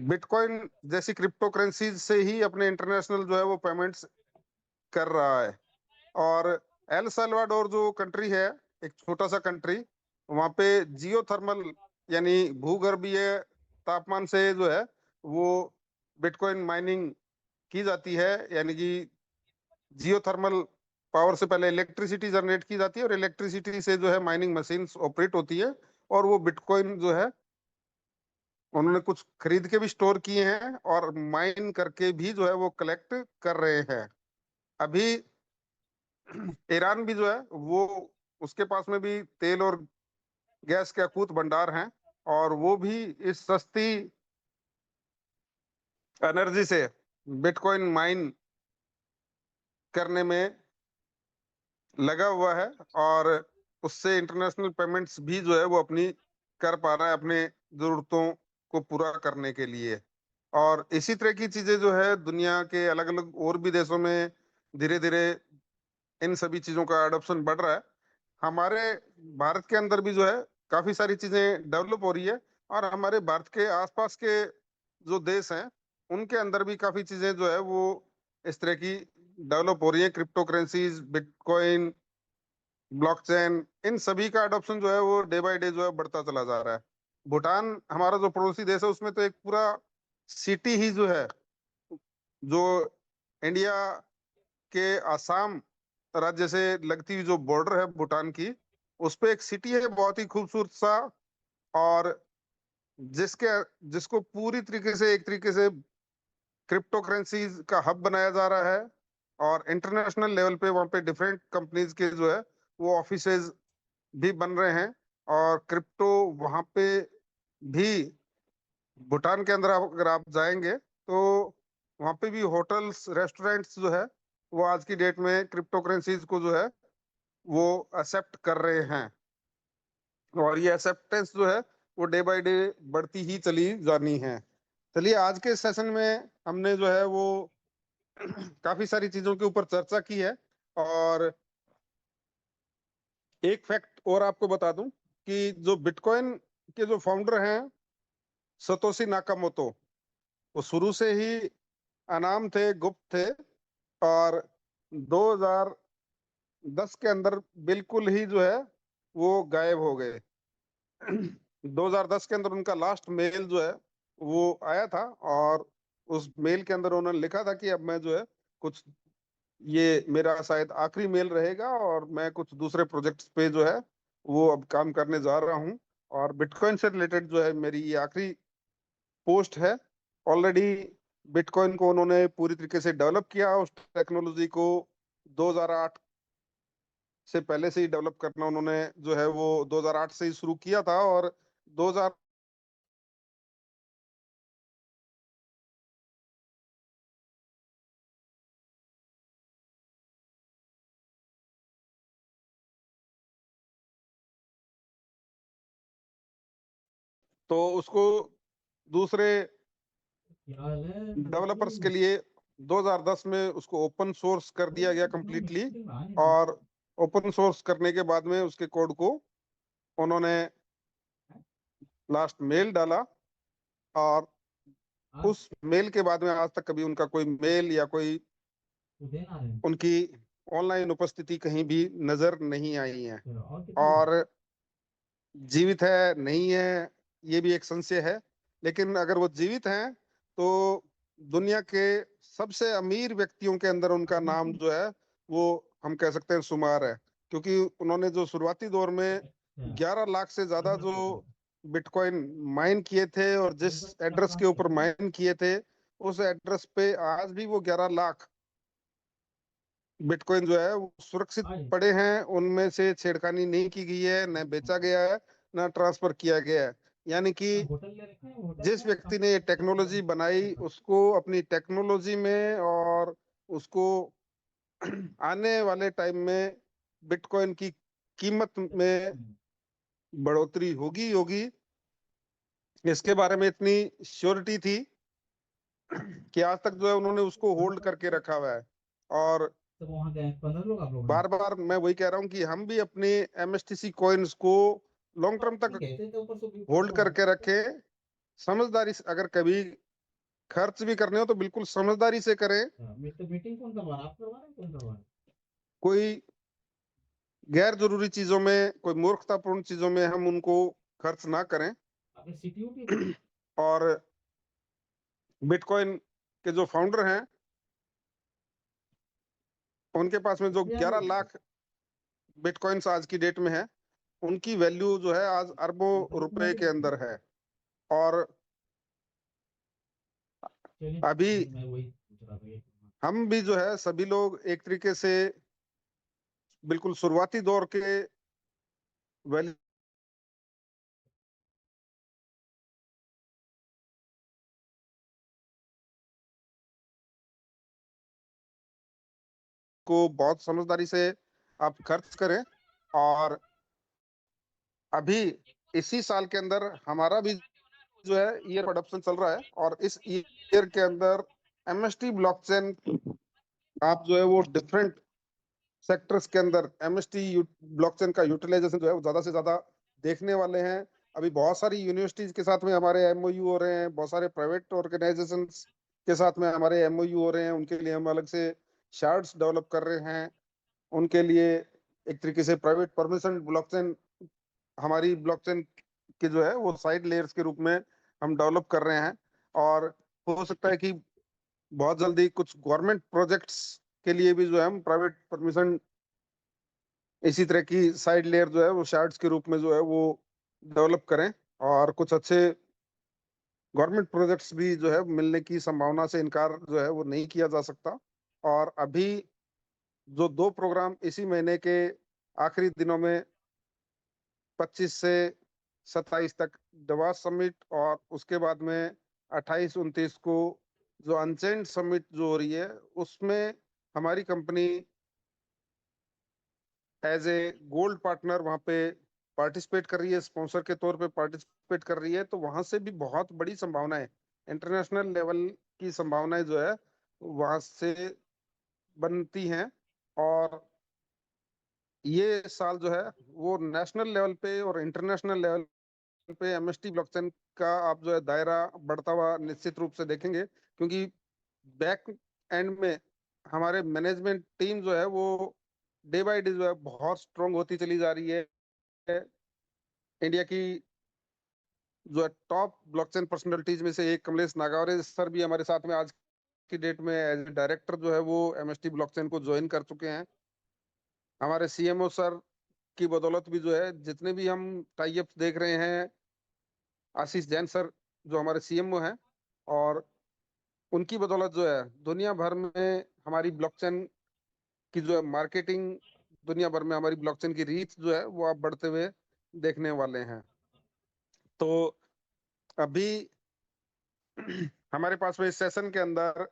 बिटकॉइन जैसी क्रिप्टो करेंसीज से ही अपने इंटरनेशनल जो है वो पेमेंट्स कर रहा है। और एल साल्वाडोर जो कंट्री है, एक छोटा सा कंट्री, वहां पे जियोथर्मल यानी भूगर्भीय तापमान से जो है वो बिटकॉइन माइनिंग की जाती है। यानी कि जियोथर्मल पावर से पहले इलेक्ट्रिसिटी जनरेट की जाती है, और इलेक्ट्रिसिटी से जो है माइनिंग मशीन्स ऑपरेट होती है, और वो बिटकॉइन जो है उन्होंने कुछ खरीद के भी स्टोर किए हैं, और माइन करके भी जो है वो कलेक्ट कर रहे हैं। अभी ईरान भी जो है वो, उसके पास में भी तेल और गैस के अकूत भंडार हैं, और वो भी इस सस्ती एनर्जी से बिटकॉइन माइन करने में लगा हुआ है, और उससे इंटरनेशनल पेमेंट्स भी जो है वो अपनी कर पा रहा है अपने जरूरतों को पूरा करने के लिए। और इसी तरह की चीजें जो है दुनिया के अलग अलग और भी देशों में धीरे धीरे इन सभी चीजों का अडॉप्शन बढ़ रहा है। हमारे भारत के अंदर भी जो है काफी सारी चीजें डेवलप हो रही है, और हमारे भारत के आसपास के जो देश हैं उनके अंदर भी काफी चीजें जो है वो इस तरह की डेवलप हो रही है। क्रिप्टो करेंसीज, बिटकॉइन, ब्लॉकचेन, इन सभी का अडॉप्शन जो है वो डे बाय डे जो है बढ़ता चला जा रहा है। भूटान हमारा जो पड़ोसी देश है उसमें तो एक पूरा सिटी ही जो है, जो इंडिया के आसाम राज्य से लगती हुई जो बॉर्डर है भूटान की, उस पे एक सिटी है बहुत ही खूबसूरत सा, और जिसके जिसको पूरी तरीके से एक तरीके से क्रिप्टो करेंसीज का हब बनाया जा रहा है। और इंटरनेशनल लेवल पे वहाँ पे डिफरेंट कंपनीज के जो है वो ऑफिसेज भी बन रहे हैं। और क्रिप्टो वहाँ पे भी, भूटान के अंदर अगर आप जाएंगे तो वहाँ पे भी होटल्स, रेस्टोरेंट्स जो है वो आज की डेट में क्रिप्टो करेंसीज को जो है वो एक्सेप्ट कर रहे हैं। और ये एक्सेप्टेंस जो है वो डे बाय डे बढ़ती ही चली जानी है। चलिए, आज के सेशन में हमने जो है वो काफी सारी चीजों के ऊपर चर्चा की है। और एक फैक्ट और आपको बता दूं कि जो बिटकॉइन के जो फाउंडर हैं सतोशी नाकामोतो, वो शुरू से ही अनाम थे, गुप्त थे। और 2010 के अंदर बिल्कुल ही जो है वो गायब हो गए। 2010 के अंदर उनका लास्ट मेल जो है वो आया था, और उस मेल के अंदर उन्होंने लिखा था कि अब मैं जो है कुछ, ये मेरा शायद आखिरी मेल रहेगा और मैं कुछ दूसरे प्रोजेक्ट्स पे जो है वो अब काम करने जा रहा हूँ। और बिटकॉइन से रिलेटेड जो है मेरी ये आखिरी पोस्ट है। ऑलरेडी बिटकॉइन को उन्होंने पूरी तरीके से डेवलप किया, उस टेक्नोलॉजी को 2008 से पहले से ही डेवलप करना उन्होंने जो है वो 2008 से ही शुरू किया था। और 2000, तो उसको दूसरे डेवलपर्स के लिए 2010 में उसको ओपन सोर्स कर दिया गया कंप्लीटली। और ओपन सोर्स करने के बाद में उसके कोड को उन्होंने लास्ट मेल डाला, और उस मेल के बाद में आज तक कभी उनका कोई मेल या कोई उनकी ऑनलाइन उपस्थिति कहीं भी नजर नहीं आई है। और जीवित है नहीं है ये भी एक संशय है, लेकिन अगर वो जीवित हैं तो दुनिया के सबसे अमीर व्यक्तियों के अंदर उनका नाम जो है वो हम कह सकते हैं शुमार है। क्योंकि उन्होंने जो शुरुआती दौर में 11 लाख से ज्यादा जो बिटकॉइन माइन किए थे, और जिस एड्रेस के ऊपर माइन किए थे उस एड्रेस पे आज भी वो 11 लाख बिटकॉइन जो है वो सुरक्षित पड़े हैं। उनमें से छेड़खानी नहीं की गई है, न बेचा गया है, न ट्रांसफर किया गया है। यानी कि जिस व्यक्ति ने ये टेक्नोलॉजी बनाई उसको अपनी टेक्नोलॉजी में और उसको आने वाले टाइम में बिटकॉइन की कीमत में बढ़ोतरी होगी होगी, इसके बारे में इतनी श्योरिटी थी कि आज तक जो है उन्होंने उसको होल्ड करके रखा हुआ है। और बार बार मैं वही कह रहा हूँ कि हम भी अपने एमएसटीसी कॉइन्स को लॉन्ग टर्म तक होल्ड करके रखें। समझदारी से, अगर कभी खर्च भी करने हो तो बिल्कुल समझदारी से करें। कोई गैर जरूरी चीजों में, कोई मूर्खतापूर्ण चीजों में हम उनको खर्च ना करें। और बिटकॉइन के जो फाउंडर हैं उनके पास में जो 11 लाख बिटकॉइंस आज की डेट में है, उनकी वैल्यू जो है आज अरबों रुपए के अंदर है। और अभी हम भी जो है सभी लोग एक तरीके से बिल्कुल शुरुआती दौर के वैल्यू उसको बहुत समझदारी से आप खर्च करें। और अभी इसी साल के अंदर हमारा भी जो है ईयर प्रोडक्शन चल रहा है, और इस ईयर के अंदर एमएसटी ब्लॉकचेन आप जो है वो डिफरेंट सेक्टर्स के अंदर एमएसटी ब्लॉकचेन का यूटिलाइजेशन जो है वो ज्यादा से ज्यादा देखने वाले हैं। अभी बहुत सारी यूनिवर्सिटीज के साथ में हमारे एमओयू हो रहे हैं, बहुत सारे प्राइवेट ऑर्गेनाइजेशंस के साथ में हमारे एमओयू हो रहे हैं, उनके लिए हम अलग से शार्ड्स डेवलप कर रहे हैं। उनके लिए एक तरीके से प्राइवेट परमिशन ब्लॉकचेन, हमारी ब्लॉकचेन के जो है वो साइड लेयर्स के रूप में हम डेवलप कर रहे हैं। और हो सकता है कि बहुत जल्दी कुछ गवर्नमेंट प्रोजेक्ट्स के लिए भी जो है हम प्राइवेट परमिशन इसी तरह की साइड लेयर जो है वो शार्ड्स के रूप में जो है वो डेवलप करें। और कुछ अच्छे गवर्नमेंट प्रोजेक्ट्स भी जो है मिलने की संभावना से इनकार जो है वो नहीं किया जा सकता। और अभी जो दो प्रोग्राम इसी महीने के आखिरी दिनों में 25 से 27 तक डवास समिट, और उसके बाद में 28-29 को जो अनचेंड समिट जो हो रही है उसमें हमारी company as a gold partner वहां पे पार्टिसिपेट कर रही है, स्पॉन्सर के तौर पे पार्टिसिपेट कर रही है। तो वहां से भी बहुत बड़ी संभावनाएं, इंटरनेशनल लेवल की संभावनाएं जो है वहां से बनती हैं। और ये साल जो है वो नेशनल लेवल पे और इंटरनेशनल लेवल पे एमएसटी ब्लॉकचेन का आप जो है दायरा बढ़ता हुआ निश्चित रूप से देखेंगे, क्योंकि बैक एंड में हमारे मैनेजमेंट टीम जो है वो डे बाय डे जो है बहुत स्ट्रांग होती चली जा रही है। इंडिया की जो है टॉप ब्लॉकचेन पर्सनैलिटीज में से एक कमलेश नागावरे सर भी हमारे साथ में आज की डेट में एज डायरेक्टर जो है वो एमएसटी ब्लॉकचेन को ज्वाइन कर चुके हैं। हमारे सीएमओ सर की बदौलत भी जो है जितने भी हम टाई अप्स देख रहे हैं, आशीष जैन सर जो हमारे सीएमओ हैं, और उनकी बदौलत जो है दुनिया भर में हमारी ब्लॉकचेन की जो है मार्केटिंग, दुनिया भर में हमारी ब्लॉकचेन की रीच जो है वो आप बढ़ते हुए देखने वाले हैं। तो अभी हमारे पास में इस सेशन के अंदर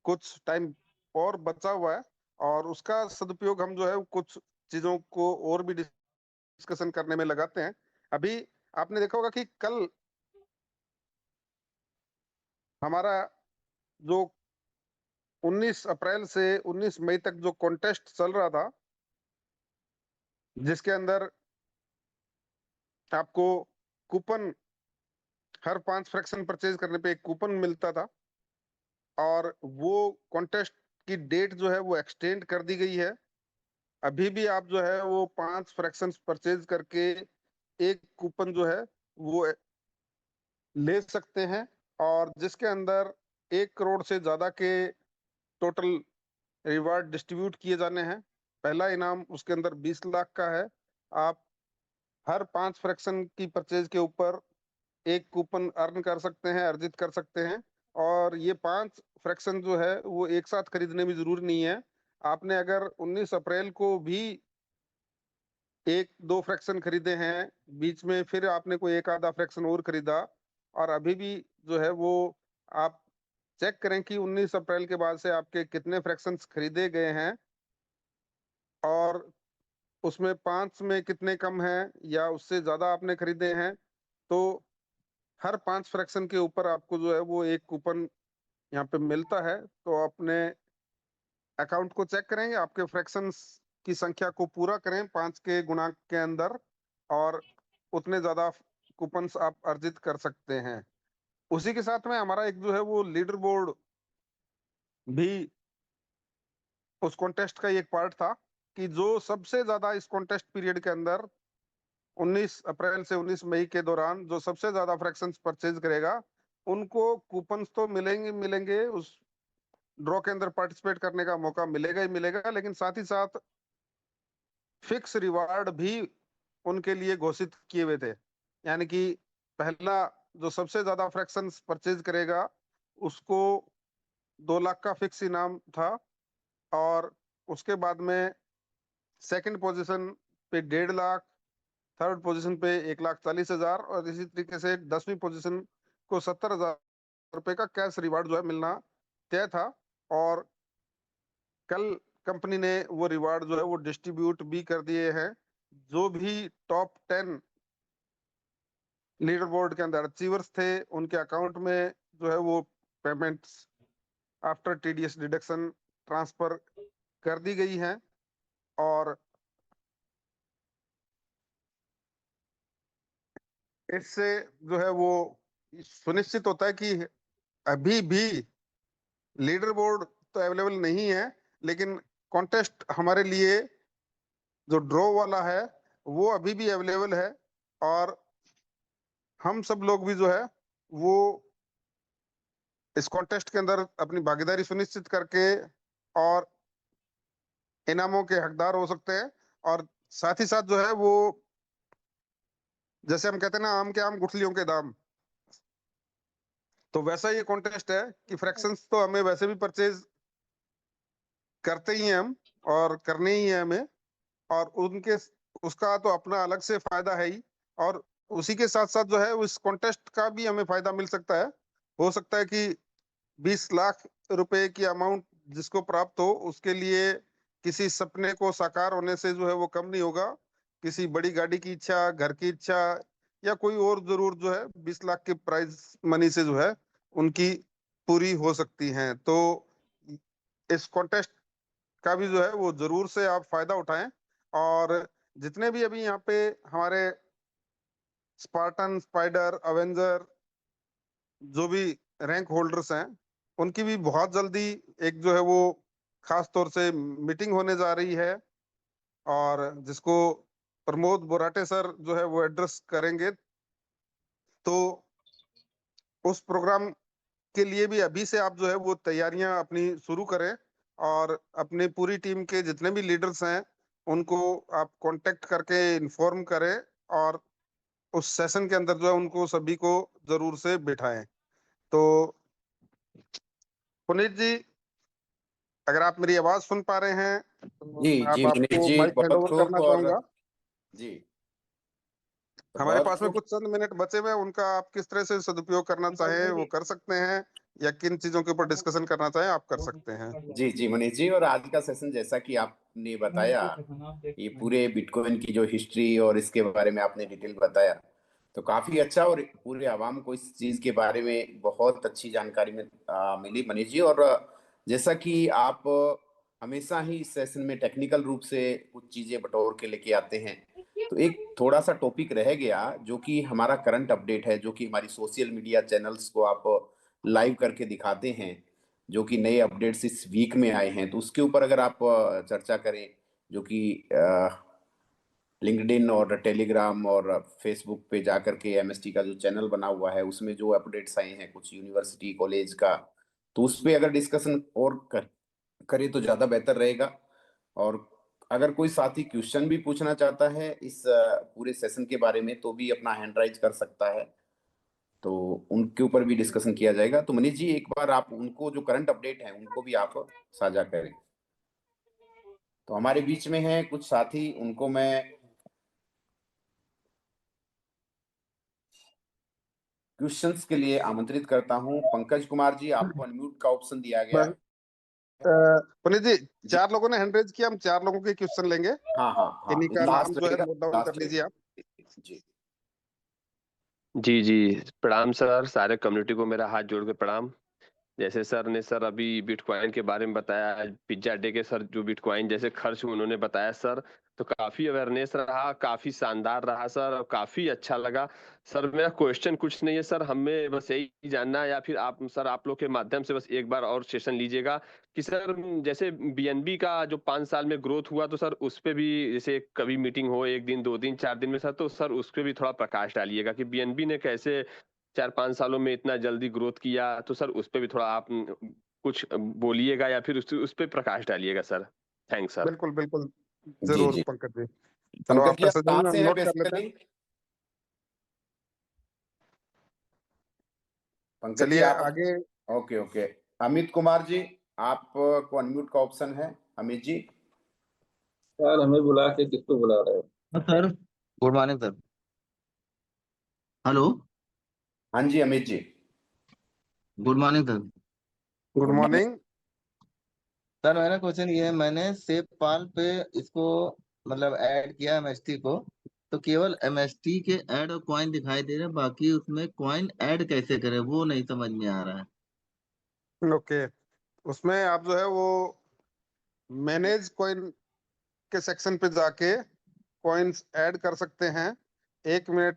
कुछ टाइम और बचा हुआ है, और उसका सदुपयोग हम जो है कुछ चीजों को और भी डिस्कशन करने में लगाते हैं। अभी आपने देखा होगा कि कल हमारा जो 19 अप्रैल से 19 मई तक जो कॉन्टेस्ट चल रहा था, जिसके अंदर आपको कूपन हर 5 फ्रैक्शन परचेज करने पे एक कूपन मिलता था। और वो कॉन्टेस्ट की डेट जो है वो एक्सटेंड कर दी गई है। अभी भी आप जो है वो 5 फ्रैक्शन परचेज करके एक कूपन जो है वो ले सकते हैं, और जिसके अंदर 1 करोड़ से ज्यादा के टोटल रिवार्ड डिस्ट्रीब्यूट किए जाने हैं। पहला इनाम उसके अंदर 20 लाख का है। आप हर 5 फ्रैक्शन की परचेज के ऊपर एक कूपन अर्न कर सकते हैं, अर्जित कर सकते हैं। और ये 5 फ्रैक्शन जो है वो एक साथ खरीदने में जरूरी नहीं है। आपने अगर 19 अप्रैल को भी एक दो फ्रैक्शन खरीदे हैं, बीच में फिर आपने कोई एक आधा फ्रैक्शन और खरीदा, और अभी भी जो है वो आप चेक करें कि 19 अप्रैल के बाद से आपके कितने फ्रैक्शंस खरीदे गए हैं, और उसमें 5 में कितने कम हैं या उससे ज्यादा आपने खरीदे हैं। तो हर 5 फ्रैक्शन के ऊपर आपको जो है वो एक कूपन यहाँ पे मिलता है। तो अपने अकाउंट को चेक करें, आपके फ्रैक्शंस की संख्या को पूरा करें 5 के गुणांक के अंदर, और उतने ज्यादा कूपन्स आप अर्जित कर सकते हैं। उसी के साथ में हमारा एक जो है वो लीडर बोर्ड भी उस कॉन्टेस्ट का एक पार्ट था, कि जो सबसे ज्यादा इस कॉन्टेस्ट पीरियड के अंदर 19 अप्रैल से 19 मई के दौरान जो सबसे ज्यादा फ्रैक्शंस परचेज करेगा उनको कूपन्स तो मिलेंगे मिलेंगे, उस ड्रॉ के अंदर पार्टिसिपेट करने का मौका मिलेगा ही मिलेगा, लेकिन साथ ही साथ फिक्स रिवार्ड भी उनके लिए घोषित किए हुए थे। यानी कि पहला जो सबसे ज्यादा फ्रैक्शंस परचेज करेगा उसको 2 लाख का फिक्स इनाम था, और उसके बाद में सेकंड पोजीशन पे 1.5 लाख, थर्ड पोजीशन पे 1,40,000, और इसी तरीके से 10वीं पोजीशन को 70,000 रुपए का कैश रिवार्ड जो है मिलना तय था। और कल कंपनी ने वो रिवार्ड जो है वो डिस्ट्रीब्यूट भी कर दिए हैं। जो भी टॉप 10 लीडर बोर्ड के अंदर अचीवर्स थे, उनके अकाउंट में जो है वो payments after TDS deduction transfer कर दी गई हैं। और इससे जो है वो सुनिश्चित होता है कि अभी भी लीडर बोर्ड तो अवेलेबल नहीं है, लेकिन कॉन्टेस्ट हमारे लिए जो ड्रॉ वाला है वो अभी भी अवेलेबल है। और हम सब लोग भी जो है वो इस कॉन्टेस्ट के अंदर अपनी भागीदारी सुनिश्चित करके और इनामों के हकदार हो सकते हैं। और साथ ही साथ जो है वो, जैसे हम कहते हैं ना, आम के आम गुठलियों के दाम, तो वैसा ये कॉन्टेस्ट है कि फ्रैक्शंस तो हमें वैसे भी परचेज करते ही हैं हम, और करने ही है हमें। और उनके उसका तो अपना अलग से फायदा है ही। और उसी के साथ साथ जो है उस कॉन्टेस्ट का भी हमें फायदा मिल सकता है। हो सकता है कि 20 लाख रुपए की अमाउंट जिसको प्राप्त हो, उसके लिए किसी सपने को साकार होने से जो है वो कम नहीं होगा। किसी बड़ी गाड़ी की इच्छा, घर की इच्छा, या कोई और जरूर जो है 20 लाख के प्राइज मनी से जो है उनकी पूरी हो सकती हैं। तो इस कॉन्टेस्ट का भी जो है वो जरूर से आप फायदा उठाएं। और जितने भी अभी यहाँ पे हमारे स्पार्टन, स्पाइडर, अवेंजर जो भी रैंक होल्डर्स हैं, उनकी भी बहुत जल्दी एक जो है वो खास तौर से मीटिंग होने जा रही है, और जिसको प्रमोद बोराटे सर जो है वो एड्रेस करेंगे। तो उस प्रोग्राम के लिए भी अभी से आप जो है वो तैयारियां अपनी शुरू करें, और अपनी पूरी टीम के जितने भी लीडर्स हैं उनको आप कांटेक्ट करके इन्फॉर्म करें, और उस सेशन के अंदर जो है उनको सभी को जरूर से बिठाएं। तो पुनीत जी, अगर आप मेरी आवाज सुन पा रहे हैं तो जी मैं जी अब मनीष आपको जी, माइक हैंड बहुत ओवर खूब। करना और चाहूंगा। जी, तो हमारे बहुत पास में खूब। कुछ चंद मिनट बचे हुए हैं, उनका आप किस तरह से सदुपयोग करना चाहें वो कर सकते हैं, या किन चीजों के ऊपर डिस्कशन करना चाहें आप कर सकते हैं। जी जी मनीष जी, और आज का सेशन जैसा कि आपने बताया, ये पूरे बिटकॉइन की जो हिस्ट्री और इसके बारे में आपने डिटेल बताया, तो काफी अच्छा, और पूरे आवाम को इस चीज के बारे में बहुत अच्छी जानकारी में मिली मनीष जी। और जैसा कि आप हमेशा ही इस सेशन में टेक्निकल रूप से कुछ चीजें बटोर के लेके आते हैं, तो एक थोड़ा सा टॉपिक रह गया जो कि हमारा करंट अपडेट है, जो कि हमारी सोशल मीडिया चैनल्स को आप लाइव करके दिखाते हैं, जो कि नए अपडेट्स इस वीक में आए हैं, तो उसके ऊपर अगर आप चर्चा करें, जो कि लिंक्डइन और टेलीग्राम और फेसबुक पे जाकर के एमएसटी का जो चैनल बना हुआ है, उसमें जो अपडेट्स आए हैं कुछ यूनिवर्सिटी कॉलेज का, तो उस पे अगर डिस्कशन और करें तो ज़्यादा बेहतर रहेगा। और अगर कोई साथी क्वेश्चन भी पूछना चाहता है इस पूरे सेशन के बारे में, तो भी अपना हैंड राइज कर सकता है, तो उनके ऊपर भी डिस्कशन किया जाएगा। तो मनीष जी, एक बार आप उनको जो करंट अपडेट है उनको भी आप साझा करें। तो हमारे बीच में है कुछ साथी, उनको मैं क्वेश्चंस के लिए आमंत्रित करता हूं। पंकज कुमार जी, आपको अनम्यूट का ऑप्शन दिया गया बस है। पुनीत जी, जी, 4 लोगों ने हैंड रेज किया, हम 4 लोगों के क्वेश्चन लेंगे। हाँ हाँ हाँ, इन्हीं का नाम लास्ट जो है रहेगा, नोट डाउन कर लास्ट लीजिए आप। रहेगा जी। जी जी, प्रणाम सर। सारे कम्युनिटी को मेरा हाथ जोड़ के प्रणाम। जैसे सर ने सर अभी बिटकॉइन के बारे में बताया, पिज्जा डे के सर जो बिटकॉइन जैसे खर्च उन्होंने बताया सर, तो काफी अवेयरनेस रहा, काफी शानदार रहा सर, और काफी अच्छा लगा। सर मेरा क्वेश्चन कुछ नहीं है सर, हमें बस यही जानना है, या फिर आप सर आप लोग के माध्यम से बस एक बार और सेशन लीजिएगा कि सर जैसे बीएनबी का जो 5 साल में ग्रोथ हुआ, तो सर उस पे भी जैसे कभी मीटिंग हो, 1 दिन 2 दिन 4 दिन में सर, तो सर उस पे भी थोड़ा प्रकाश डालिएगा कि बीएनबी ने कैसे 4-5 सालों में इतना जल्दी ग्रोथ किया। तो सर उस पे भी थोड़ा आप कुछ बोलिएगा, या फिर उस पे प्रकाश डालिएगा सर। Thanks sir. बिल्कुल बिल्कुल, जी जरूर जी, पंकज जी। चलो, पंकज जी आपका आप सजेशन कहाँ हम से हैं नोट कर लेते हैं। बेसिकली? पंकज जी चलिए आप, आगे। Okay okay. अमित कुमार जी, आपको अनम्यूट का ऑप्शन है। अमित जी, यार हमें बुला के किसको बुला रहे हो? हाँ sir, good morning sir. Hello, हाँ जी Amit ji, good morning sir. Good good morning. Morning. Sir मेरा क्वेश्चन ये है, मैंने सेव पाल पे इसको मतलब ऐड किया एमएसटी को, तो केवल एमएसटी के ऐड और कॉइन दिखाई दे रहे हैं, बाकी उसमें कॉइन ऐड कैसे करें वो नहीं समझ में आ रहा है। ओके, उसमें आप जो है वो मैनेज कॉइन के सेक्शन पे जाके कॉइन्स ऐड कर सकते हैं। 1 मिनट,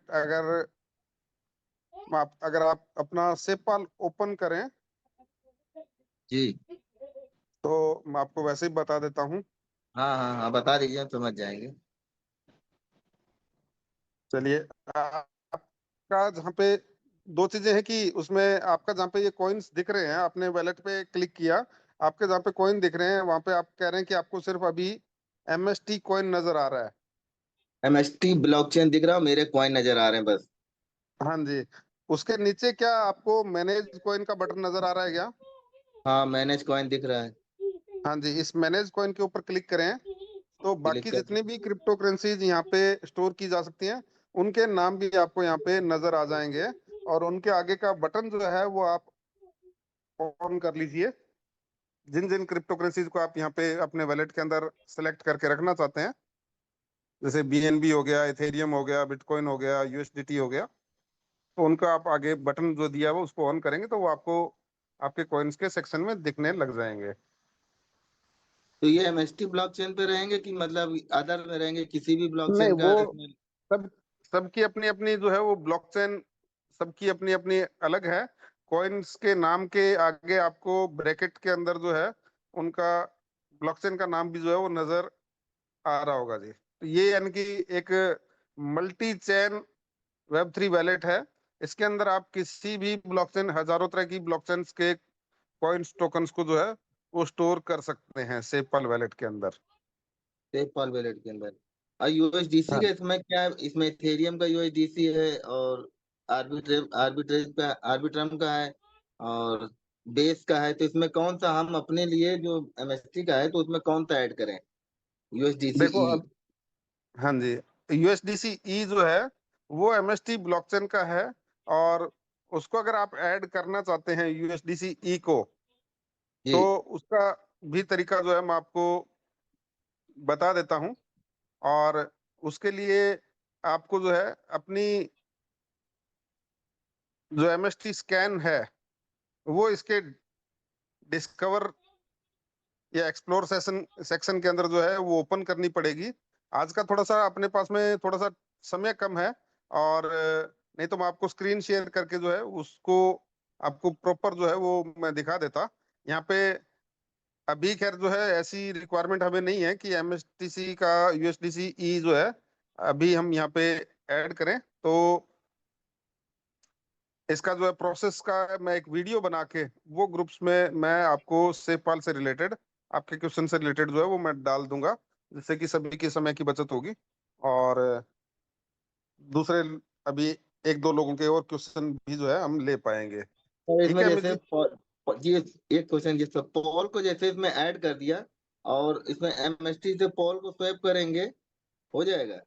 अगर आप अपना सेवपाल ओपन करें जी। तो मैं आपको वैसे ही बता देता हूँ। हाँ हाँ हाँ, बता दीजिए, हम समझ जाएंगे। चलिए, आपका जहाँ पे दो चीजें हैं कि उसमें आपका जहाँ पे ये कॉइन्स दिख रहे हैं, आपने वैलेट पे क्लिक किया, आपके जहाँ पे कॉइन दिख रहे हैं वहां पे आप कह रहे हैं कि आपको सिर्फ अभी एमएसटी कॉइन नजर आ रहा है। एमएसटी ब्लॉकचेन दिख रहा है, मेरे कॉइन नजर आ रहे हैं बस। हाँ जी। उसके नीचे क्या आपको मैनेज कॉइन का बटन नजर आ रहा है क्या? हाँ, मैनेज कॉइन दिख रहा है। हाँ जी, इस मैनेज कॉइन के ऊपर क्लिक करें तो क्लिक बाकी कर। जितनी भी क्रिप्टो करेंसीज यहाँ पे स्टोर की जा सकती हैं उनके नाम भी आपको यहाँ पे नजर आ जाएंगे, और उनके आगे का बटन जो है वो आप ऑन कर लीजिए। जिन जिन क्रिप्टो करेंसीज को आप यहाँ पे अपने वैलेट के अंदर सेलेक्ट करके रखना चाहते हैं, जैसे बीएनबी हो गया, इथेरियम हो गया, बिटकॉइन हो गया, यूएसडीटी हो गया, तो उनका आप आगे बटन जो दिया है वो उसको ऑन करेंगे तो वो आपको आपके कॉइन्स के सेक्शन में दिखने लग जाएंगे। तो ये एमएसटी ब्लॉकचेन पे रहेंगे कि मतलब अदर में रहेंगे, किसी भी नहीं, ब्लॉकचेन वो का इसमें? सब सबकी अपनी अपनी जो है वो ब्लॉकचेन, सबकी अपनी अपनी अलग है। कॉइन्स के नाम के आगे आपको ब्रैकेट के अंदर जो है उनका ब्लॉकचेन का नाम भी जो है वो नजर आ रहा होगा जी। तो ये यानी कि एक मल्टी चेन वेब 3 वैलेट है। इसके अंदर आप किसी भी ब्लॉकचेन, हजारों तरह की ब्लॉकचेन्स के कॉइन्स टोकन्स को जो है वो स्टोर कर सकते हैं सेपल वैलेट के अंदर। पेपाल वॉलेट के अंदर। और यूएसडीसी हाँ। का इसमें क्या है? इसमें इथेरियम का यूएसडीसी है, और आर्बिट्रम का है, और बेस का है। तो इसमें कौन सा हम अपने लिए, जो एमएसटी का है, तो उसमें कौन सा ऐड करें? यूएसडीसी देखो ई। अब, हाँ जी, यूएसडीसी ई जो है वो एमएसटी ब्लॉकचेन का है, और उसको अगर आप ऐड करना चाहते हैं यूएसडीसी ई को, तो जी उसका भी तरीका जो है मैं आपको बता देता हूँ। और उसके लिए आपको जो है अपनी जो एमएसटी स्कैन है वो इसके डिस्कवर या एक्सप्लोर सेक्शन के अंदर जो है वो ओपन करनी पड़ेगी। आज का थोड़ा सा अपने पास में थोड़ा सा समय कम है, और नहीं तो मैं आपको स्क्रीन शेयर करके जो है उसको आपको प्रॉपर जो है वो मैं दिखा देता। यहाँ पे अभी खैर जो है ऐसी रिक्वायरमेंट हमें नहीं है कि एमएसटीसी का यूएसडीसी ई जो है अभी हम यहाँ पे ऐड करें। तो इसका जो है प्रोसेस का मैं एक वीडियो बना के वो ग्रुप्स में मैं आपको सेपाल से रिलेटेड, आपके क्वेश्चन से रिलेटेड जो है वो मैं डाल दूंगा, जिससे कि सभी के समय की बचत होगी, और दूसरे अभी एक दो लोगों के और क्वेश्चन भी जो है हम ले पाएंगे। और ठीक इसमें है अमित जैसे जी? जी, एक क्वेश्चन, जिस पॉल को जैसे इसमें ऐड कर दिया, और इसमें एमएसटी से पॉल को स्वैप करेंगे, हो जाएगा?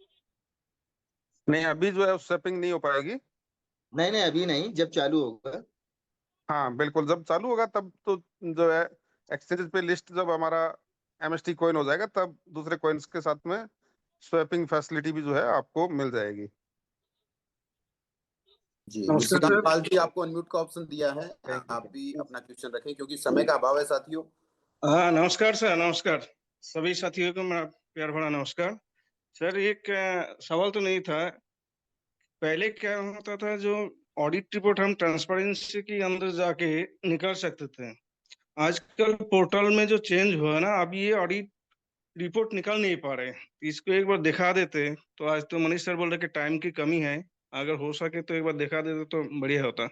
नहीं, अभी जो है स्वैपिंग नहीं हो पाएगी। नहीं नहीं, अभी नहीं, जब चालू होगा। हाँ बिल्कुल, जब चालू होगा तब तो जो है एक्सचेंज पे लिस्ट जब हमारा एमएसटी कॉइन हो जाएगा तब दूसरे कॉइन्स के साथ में स्वैपिंग फैसिलिटी भी जो है आपको मिल जाएगी। जी, नमस्कार निशिकांत सर। पाल जी, आपको अनम्यूट का ऑप्शन दिया है। आप भी अपना क्वेश्चन रखें क्योंकि समय का अभाव है साथियों। हाँ, नमस्कार सर, नमस्कार। सभी साथियों को मेरा प्यार भरा नमस्कार। सर, एक सवाल तो नहीं था। पहले क्या होता था, जो ऑडिट रिपोर्ट हम ट्रांसपेरेंसी के अंदर जाके निकाल सकते थे। आजकल पोर्टल में जो चेंज हुआ है ना, अब ये ऑडिट रिपोर्ट निकाल नहीं पा रहे। इसको एक बार दिखा देते तो। आज तो मनीष सर बोल रहे कि टाइम की कमी है, अगर हो सके तो एक बार दिखा देते तो बढ़िया होता।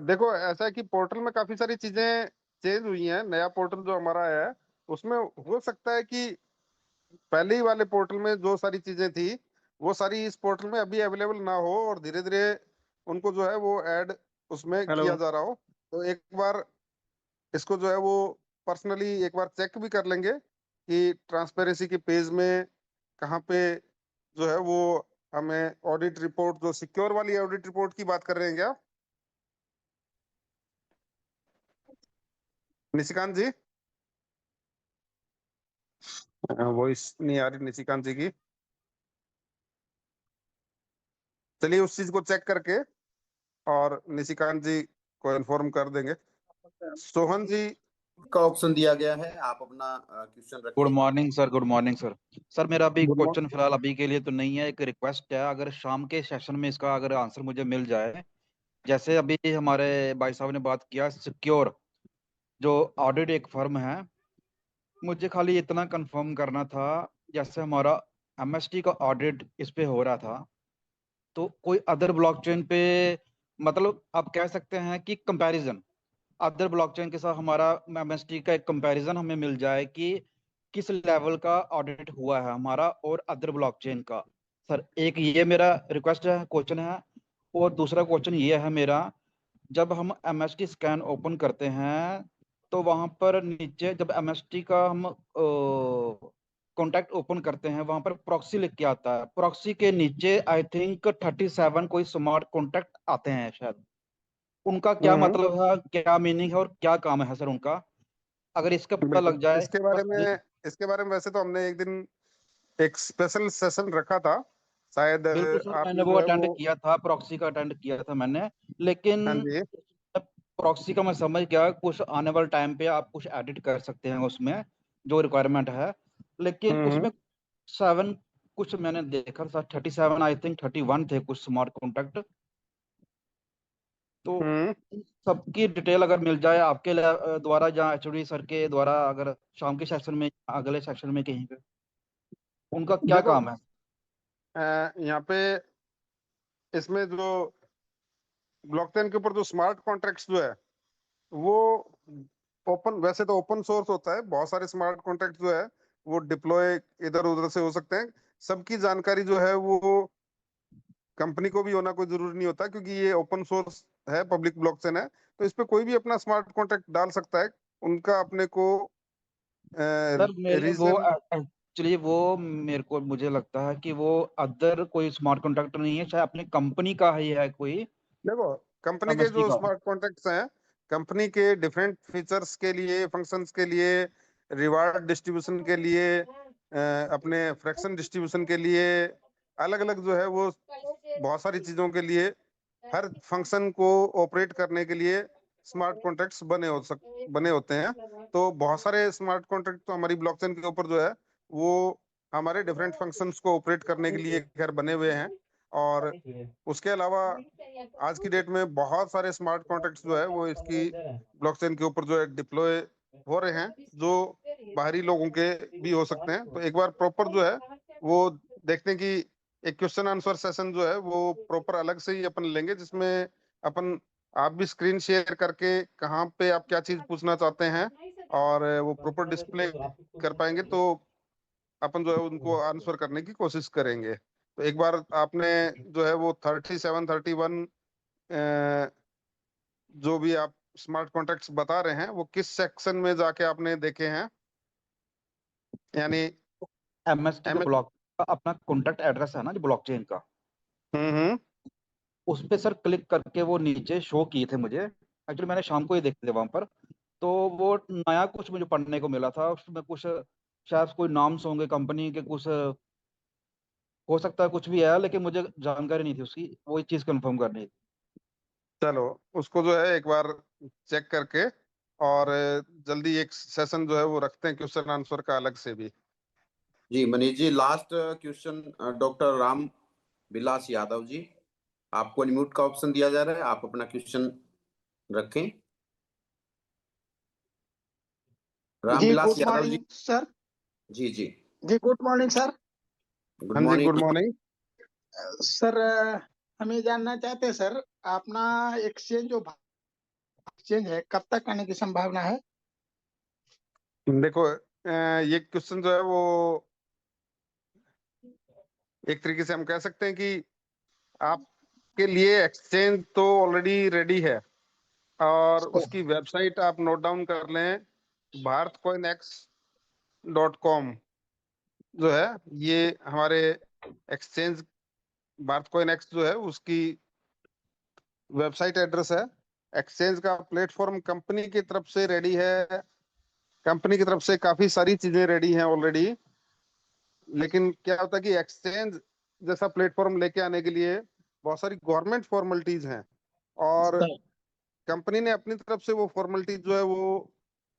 देखो, ऐसा है कि पोर्टल में काफी सारी चीजें चेंज हुई हैं। नया पोर्टल जो हमारा आया है उसमें हो सकता है कि पहले ही वाले पोर्टल में जो सारी चीजें थी वो सारी इस पोर्टल में अभी अवेलेबल ना हो, और धीरे धीरे उनको जो है वो ऐड उसमें हेलो। किया जा रहा हो। तो एक बार इसको जो है वो पर्सनली एक बार चेक भी कर लेंगे कि ट्रांसपेरेंसी के पेज में कहाँ पे जो है वो हमें ऑडिट रिपोर्ट, जो सिक्योर वाली ऑडिट रिपोर्ट की बात कर रहे हैं क्या निशिकांत जी? वॉइस नहीं आ रही निशिकांत जी की। चलिए उस चीज को चेक करके और निशिकांत जी को इन्फॉर्म कर देंगे। सोहन जी। का ऑप्शन दिया गया है, आप अपना क्वेश्चन गुड रखें। Morning sir, good morning sir. Sir मेरा अभी गुड क्वेश्चन फिलहाल अभी के लिए तो नहीं है, एक रिक्वेस्ट है, अगर शाम के सेशन में इसका अगर आंसर मुझे मिल जाए। जैसे अभी हमारे भाई साहब ने बात किया सिक्योर जो ऑडिट एक फर्म है, मुझे खाली इतना कंफर्म करना था। जैसे हमारा एमएसटी का ऑडिट इस पे हो रहा था, तो कोई अदर ब्लॉकचेन पे, मतलब आप कह सकते हैं कि कंपैरिजन अदर ब्लॉकचेन के साथ हमारा एमएसटी का एक कंपैरिजन हमें मिल जाए कि किस लेवल का ऑडिट हुआ है हमारा और अदर ब्लॉकचेन का। सर एक ये मेरा रिक्वेस्ट है, क्वेश्चन है। और दूसरा क्वेश्चन ये है मेरा, जब हम एमएसटी स्कैन ओपन करते हैं तो वहां पर नीचे जब एमएसटी का हम कॉन्टैक्ट ओपन करते हैं, वहां पर प्रॉक्सी लिख के आता है, प्रॉक्सी के नीचे आई थिंक 37 कोई स्मार्ट कॉन्टैक्ट आते हैं शायद। उनका क्या हम्म। मतलब है, क्या मीनिंग है और क्या काम है सर उनका, अगर इसका पता बिल्कुल। लग जाए इसके बारे बस में इसके बारे में वैसे तो हमने एक दिन एक स्पेशल सेशन रखा था, शायद बिल्कुल सर, मैंने आपने वो जो है अटेंड वो। किया था, प्रॉक्सी का अटेंड किया था मैंने। लेकिन हाँ जी। प्रॉक्सी का मैं समझ गया, कुछ आने वाले टाइम पे आप कुछ एडिट कर सकते हैं उसमें जो रिक्वायरमेंट है। लेकिन हम्म। उसमें 7 कुछ मैंने देखा था, 37 आई थिंक 31 थे कुछ स्मार्ट कॉन्ट्रैक्ट। तो हम्म। इन सबकी डिटेल अगर मिल जाए आपके द्वारा या एचओडी सर के द्वारा, अगर शाम के सेक्शन में अगले सेक्शन में कहीं पे, उनका क्या देखो, काम है। यहाँ पे इसमें जो ब्लॉकचेन के ऊपर जो स्मार्ट कॉन्ट्रैक्ट्स जो है वो ओपन, वैसे तो ओपन सोर्स होता है। बहुत सारे स्मार्ट कॉन्ट्रैक्ट जो है वो डिप्लॉय इधर उधर से हो सकते हैं। सबकी जानकारी जो है वो कंपनी को भी होना कोई जरूरी नहीं होता, क्योंकि ये ओपन सोर्स है, पब्लिक ब्लॉकचेन है। तो इस पे कोई भी अपना स्मार्ट कॉन्ट्रैक्ट डाल सकता है। उनका अपने को सर मेरे वो रीजन। एक्चुअली वो मेरे को मुझे लगता है कि वो अदर कोई स्मार्ट कॉन्ट्रैक्ट नहीं है, शायद अपनी कंपनी का ही है कोई देखो, कंपनी के एमएसटी जो का। स्मार्ट कॉन्ट्रैक्ट्स हैं, कंपनी के डिफरेंट फीचर्स के लिए, फंक्शंस के लिए, रिवार्ड डिस्ट्रीब्यूशन के लिए, अपने फ्रैक्शन डिस्ट्रीब्यूशन के लिए, अलग अलग जो है वो बहुत सारी चीजों के लिए, हर फंक्शन को ऑपरेट करने के लिए स्मार्ट कॉन्ट्रैक्ट्स बने होते हैं। तो बहुत सारे स्मार्ट कॉन्ट्रैक्ट तो हमारी ब्लॉकचेन के ऊपर जो है वो हमारे डिफरेंट फंक्शंस को ऑपरेट करने के लिए खैर बने हुए हैं। और उसके अलावा आज की डेट में बहुत सारे स्मार्ट कॉन्ट्रैक्ट्स जो है वो इसकी ब्लॉकचेन के ऊपर जो है डिप्लॉय हो रहे हैं, जो बाहरी लोगों के भी हो सकते हैं। तो एक बार प्रॉपर जो है वो देखते हैं कि एक क्वेश्चन आंसर सेशन जो है वो प्रॉपर अलग से ही अपन लेंगे, जिसमें अपन आप भी स्क्रीन शेयर करके कहाँ पे आप क्या चीज पूछना चाहते हैं और वो प्रॉपर डिस्प्ले कर पाएंगे, तो अपन जो है उनको आंसर करने की कोशिश करेंगे। तो एक बार आपने जो है वो 37 31 जो भी आप स्मार्ट कॉन्ट्रैक्ट्स बता रहे हैं वो किस सेक्शन में जाके आपने देखे हैं, यानी एमएसटी का एम। ब्लॉक का अपना कॉन्टैक्ट एड्रेस है ना जो ब्लॉकचेन का, हम्म। उस पे सर क्लिक करके वो नीचे शो किए थे मुझे। एक्चुअली मैंने शाम को ही देखे थे वहां पर। तो वो नया कुछ मुझे पढ़ने को मिला था उसमें, कुछ शायद कोई नाम्स होंगे कंपनी के, कुछ हो सकता है कुछ भी है, लेकिन मुझे जानकारी नहीं थी उसकी, वो चीज कंफर्म करनी थी। चलो, उसको जो है एक बार चेक करके और जल्दी एक सेशन जो है वो रखते हैं क्वेश्चन आंसर का अलग से भी। जी Manish ji, last question doctor Ram Vilas Yadav ji, आपको अनम्यूट का ऑप्शन दिया जा रहा है, आप अपना क्वेश्चन रखें। जी Ramvilas good Yadav ji. Morning sir. जी जी। जी गुड मॉर्निंग सर। गुड हाँ जी, गुड मॉर्निंग। मॉर्निंग। सर हम ये जानना चाहते हैं सर, अपना एक्सचेंज जो एक्सचेंज है कब तक आने की संभावना है। देखो, ये क्वेश्चन जो है वो एक तरीके से हम कह सकते हैं कि आपके लिए एक्सचेंज तो ऑलरेडी रेडी है, और उसकी वेबसाइट आप नोट डाउन कर लें, bharatcoinex.com जो है ये हमारे एक्सचेंज, भारतकॉइनएक्स जो है उसकी वेबसाइट एड्रेस है। एक्सचेंज का प्लेटफॉर्म कंपनी की तरफ से रेडी है, कंपनी की तरफ से काफी सारी चीजें रेडी हैं ऑलरेडी। लेकिन क्या होता है कि एक्सचेंज जैसा प्लेटफॉर्म लेके आने के लिए बहुत सारी गवर्नमेंट फॉर्मेलिटीज हैं, और सर कंपनी ने अपनी तरफ से वो फॉर्मेलिटीज जो है वो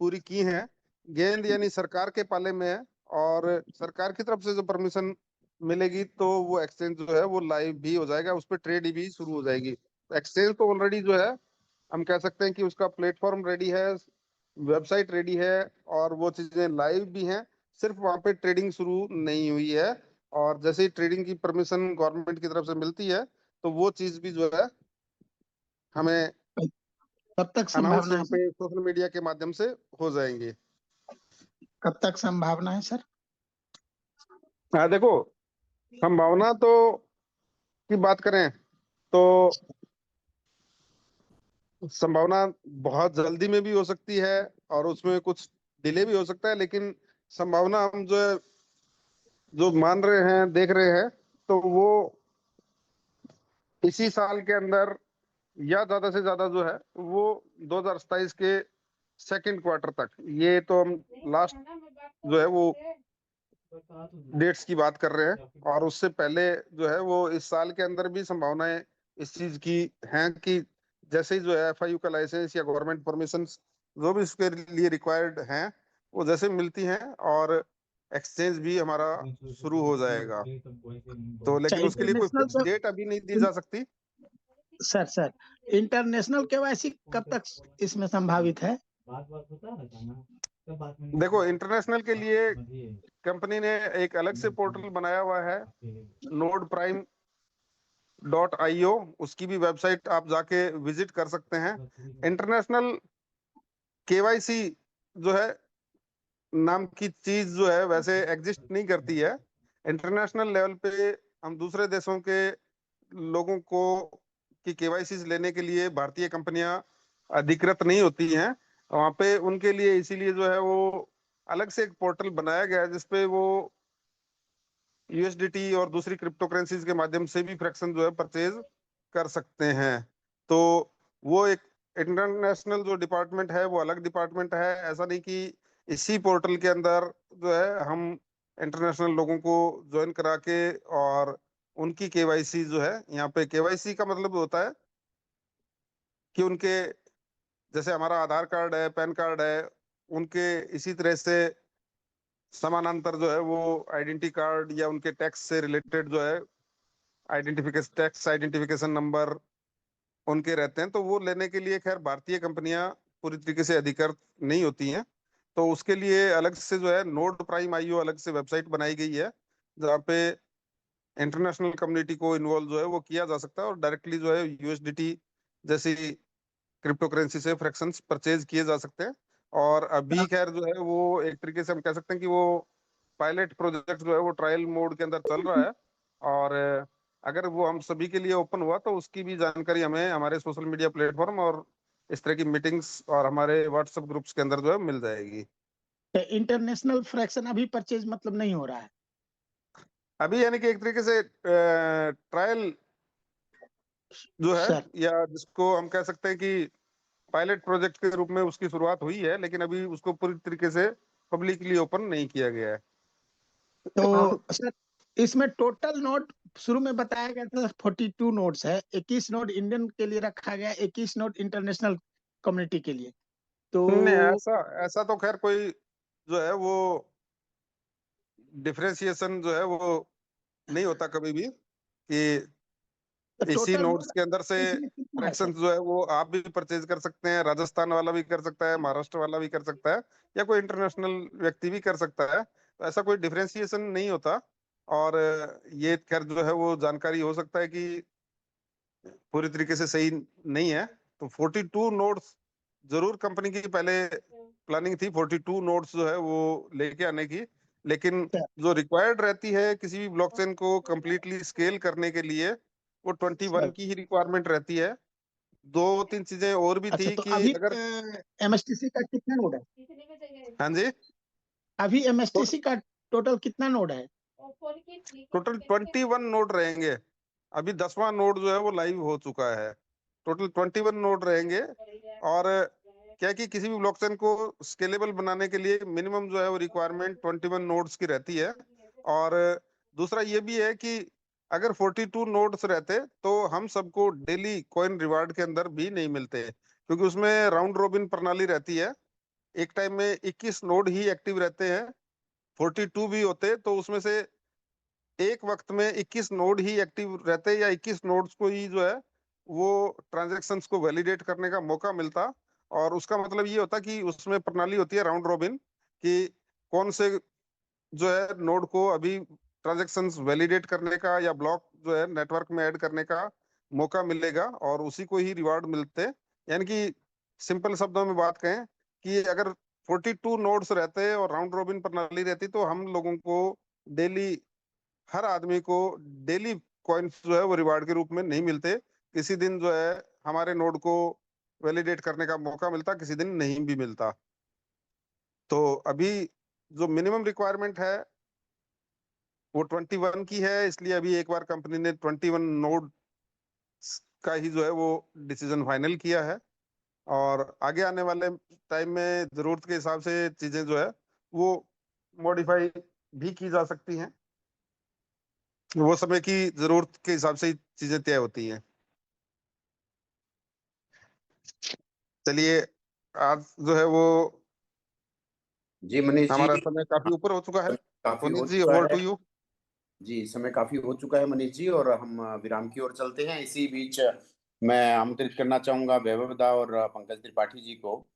पूरी की हैं। गेंद यानी सरकार के पाले में है, और सरकार की तरफ से जो परमिशन मिलेगी तो वो एक्सचेंज जो है वो लाइव भी हो जाएगा, उस पर ट्रेड भी शुरू हो जाएगी। एक्सचेंज तो ऑलरेडी जो है हम कह सकते हैं कि उसका प्लेटफॉर्म रेडी है, वेबसाइट रेडी है, और वो चीजें लाइव भी हैं, सिर्फ वहां पे ट्रेडिंग शुरू नहीं हुई है। और जैसे ही ट्रेडिंग की परमिशन गवर्नमेंट की तरफ से मिलती है तो वो चीज भी जो है हमें कब तक अनाउंस संभावना है यहाँ सर? पे सोशल मीडिया के माध्यम से हो जाएंगे। कब तक संभावना है सर? हाँ देखो, संभावना तो की बात करें तो संभावना बहुत जल्दी में भी हो सकती है, और उसमें कुछ डिले भी हो सकता है, लेकिन संभावना हम जो है जो मान रहे हैं, देख रहे हैं, तो वो इसी साल के अंदर या ज्यादा से ज्यादा जो है वो 2027 के सेकंड क्वार्टर तक, ये तो हम लास्ट जो है वो डेट्स की बात कर रहे हैं, और उससे पहले जो है वो इस साल के अंदर भी संभावनाएं इस चीज की हैं कि जैसे ही जो है एफआईयू का लाइसेंस या गवर्नमेंट परमिशन जो भी इसके लिए रिक्वायर्ड हैं वो जैसे मिलती हैं, और एक्सचेंज भी हमारा शुरू हो जाएगा। तो लेकिन उसके लिए कोई इंटरनेशनल फिक्स डेट अभी नहीं दी जा सकती। सर इंटरनेशनल केवाईसी कब तक इसमें संभावित है? देखो, इंटरनेशनल के लिए कंपनी ने एक अलग से पोर्टल बनाया हुआ है, nodprime.io, उसकी भी वेबसाइट आप जाके विजिट कर सकते हैं। इंटरनेशनल केवाईसी जो है नाम की चीज जो है वैसे एग्जिस्ट नहीं करती है। इंटरनेशनल लेवल पे हम दूसरे देशों के लोगों को की केवाईसी लेने के लिए भारतीय कंपनियां अधिकृत नहीं होती हैं वहां पे, उनके लिए इसीलिए जो है वो अलग से एक पोर्टल बनाया गया है जिसपे वो यूएसडीटी और दूसरी क्रिप्टो करेंसीज के माध्यम से भी फ्रैक्शन जो है परचेज कर सकते हैं। तो वो एक इंटरनेशनल जो डिपार्टमेंट है वो अलग डिपार्टमेंट है, ऐसा नहीं कि इसी पोर्टल के अंदर जो है हम इंटरनेशनल लोगों को ज्वाइन करा के और उनकी केवाईसी जो है, यहाँ पे केवाईसी का मतलब होता है कि उनके जैसे हमारा आधार कार्ड है, पैन कार्ड है, उनके इसी तरह से समानांतर जो है वो आइडेंटिटी कार्ड या उनके टैक्स से रिलेटेड जो है आइडेंटिफिकेशन, टैक्स आइडेंटिफिकेशन नंबर उनके रहते हैं। तो वो लेने के लिए खैर भारतीय कंपनियां पूरी तरीके से अधिकृत नहीं होती हैं, तो उसके लिए अलग से जो है नोड प्राइम आईओ अलग से वेबसाइट बनाई गई है जहाँ पे इंटरनेशनल कम्युनिटी को इन्वॉल्व जो है वो किया जा सकता है, और डायरेक्टली जो है यूएसडीटी जैसी क्रिप्टो करेंसी से फ्रैक्शंस परचेज किए जा सकते हैं। और अभी खैर जो है वो एक तरीके से हम कह सकते हैं कि वो पायलट प्रोजेक्ट जो है वो ट्रायल मोड के अंदर चल रहा है, और अगर वो हम सभी के लिए ओपन हुआ तो उसकी भी जानकारी हमें हमारे सोशल मीडिया प्लेटफॉर्म और इस तरह की मीटिंग्स और हमारे व्हाट्सएप ग्रुप्स के अंदर जो है मिल जाएगी। इंटरनेशनल फ्रैक्शन अभी परचेज मतलब नहीं हो रहा है अभी यानी कि एक तरीके से ट्रायल जो है, सर? या जिसको हम कह सकते हैं कि पायलट प्रोजेक्ट के रूप में उसकी शुरुआत हुई है, लेकिन अभी उसको पूरी तरीके से पब्लिकली ओपन नहीं किया गया है। तो सर इसमें टोटल नोट शुरू में बताया गया था 42 नोट्स है, 21 नोट इंडियन के लिए रखा गया, 21 नोट इंटरनेशनल कम्युनिटी के लिए। तो नहीं, ऐसा ऐसा तो खैर कोई जो है वो डिफरेंशिएशन जो है वो नहीं होता कभी भी कि इसी टोटल नोट्स नोट के अंदर से इसमें कितना है फ्रैक्शन सर? जो है वो आप भी परचेज कर सकते हैं, राजस्थान वाला भी कर सकता है, महाराष्ट्र वाला भी कर सकता है, या कोई इंटरनेशनल व्यक्ति भी कर सकता है। तो ऐसा कोई डिफरेंशिएशन नहीं होता। और ये खैर जो है वो जानकारी हो सकता है कि पूरी तरीके से सही नहीं है। तो 42 नोट्स जरूर कंपनी की पहले प्लानिंग थी 42 नोट्स जो है वो लेके आने की, लेकिन जो रिक्वायर्ड रहती है किसी भी ब्लॉकचेन को कंप्लीटली स्केल करने के लिए वो 21 की ही रिक्वायरमेंट रहती है। दो तीन चीजें और भी अच्छा, थी तो कि अभी अगर एमएसटीसी का कितना नोड है? हाँ जी, अभी एमएसटीसी का टोटल कितना नोड है? टोटल 21 नोड रहेंगे। अभी 10वां नोड जो है वो लाइव हो चुका है। टोटल 21 नोड रहेंगे। और क्या कि किसी भी ब्लॉकचेन को स्केलेबल बनाने के लिए मिनिमम जो है वो रिक्वायरमेंट 21 नोड्स की रहती है। और दूसरा ये भी है कि अगर 42 नोड्स रहते तो हम सबको डेली कॉइन रिवार्ड के अंदर भी नहीं मिलते, क्योंकि उसमें राउंड रोबिन प्रणाली रहती है। एक टाइम में 21 नोड ही एक्टिव रहते हैं। 42 भी होते तो उसमें से एक वक्त में 21 नोड ही एक्टिव रहते, या 21 नोड्स को ही जो है वो ट्रांजैक्शंस को वैलिडेट करने का मौका मिलता। और उसका मतलब ये होता कि उसमें प्रणाली होती है राउंड रोबिन, कि कौन से जो है नोड को अभी ट्रांजैक्शंस वैलिडेट करने का या ब्लॉक जो है नेटवर्क में ऐड करने का मौका मिलेगा, और उसी को ही रिवार्ड मिलते। यानी कि सिंपल शब्दों में बात कहें कि अगर 42 नोड्स रहते और राउंड रोबिन प्रणाली रहती तो हम लोगों को डेली, हर आदमी को डेली कॉइन्स जो है वो रिवार्ड के रूप में नहीं मिलते। किसी दिन जो है हमारे नोड को वैलिडेट करने का मौका मिलता, किसी दिन नहीं भी मिलता। तो अभी जो मिनिमम रिक्वायरमेंट है वो 21 की है, इसलिए अभी एक बार कंपनी ने 21 नोड का ही जो है वो डिसीजन फाइनल किया है। और आगे आने वाले टाइम में जरूरत के हिसाब से चीजें जो है वो मॉडिफाई भी की जा सकती हैं। वो समय की जरूरत के हिसाब से ही चीजें तय होती हैं। चलिए, आज जो है वो जी मनीष जी, हमारा समय काफी ऊपर हो चुका है। काफी हो पुनीत जी, चुका ओवर है। To you. जी, समय काफी हो चुका है मनीष जी, और हम विराम की ओर चलते हैं। इसी बीच मैं आमंत्रित करना चाहूंगा वैभव दा और पंकज त्रिपाठी जी को,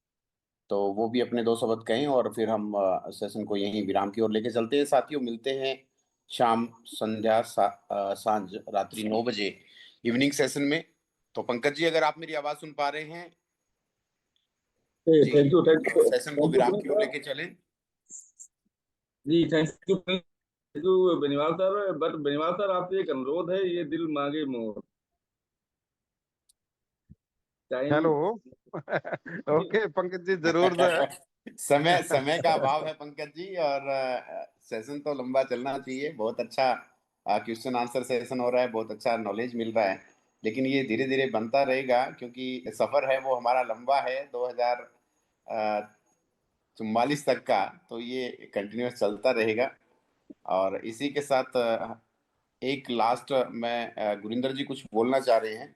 तो वो भी अपने दो शब्द कहें और फिर हम सेशन को यहीं विराम की ओर लेके चलते हैं। साथियों, मिलते हैं शाम, संध्या, सांझ, रात्रि 9 बजे इवनिंग सेशन में। तो पंकज जी, अगर आप मेरी आवाज सुन पा रहे हैं जी, थैंक यू सेशन को विराम की ओर लेके चलें। जी, thank you Beniwal sir. But Beniwal sir, आपसे एक अनुरोध है, ये दिल मांगे more time. Hello. Okay Pankaj ji, जरूर जो है। समय का अभाव है पंकज जी, और सेशन तो लंबा चलना चाहिए। बहुत अच्छा क्वेश्चन आंसर सेशन हो रहा है, बहुत अच्छा नॉलेज मिल रहा है, लेकिन ये धीरे धीरे बनता रहेगा, क्योंकि सफर है वो हमारा लंबा है 2044 तक का, तो ये कंटिन्यूस चलता रहेगा। और इसी के साथ एक लास्ट मैं गुरिंदर जी कुछ बोलना चाह रहे हैं,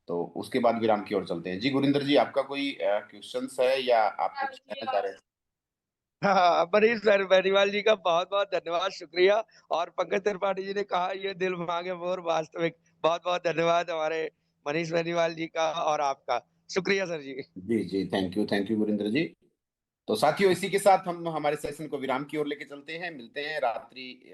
तो उसके बाद विराम की ओर चलते हैं। जी गुरिंदर जी, आपका कोई क्वेश्चंस है या आप कुछ कहना चाह रहे हैं? हाँ, मनीष बेनीवाल जी का बहुत बहुत धन्यवाद, शुक्रिया। और पंकज त्रिपाठी जी ने कहा ये दिल मांगे मोर, वास्तविक बहुत बहुत धन्यवाद हमारे मनीष बेनीवाल जी का और आपका। शुक्रिया सर जी। जी जी, थैंक यू गुरिंदर जी। तो साथियों, इसी के साथ हम हमारे सेशन को विराम की ओर लेके चलते हैं। मिलते हैं रात्रि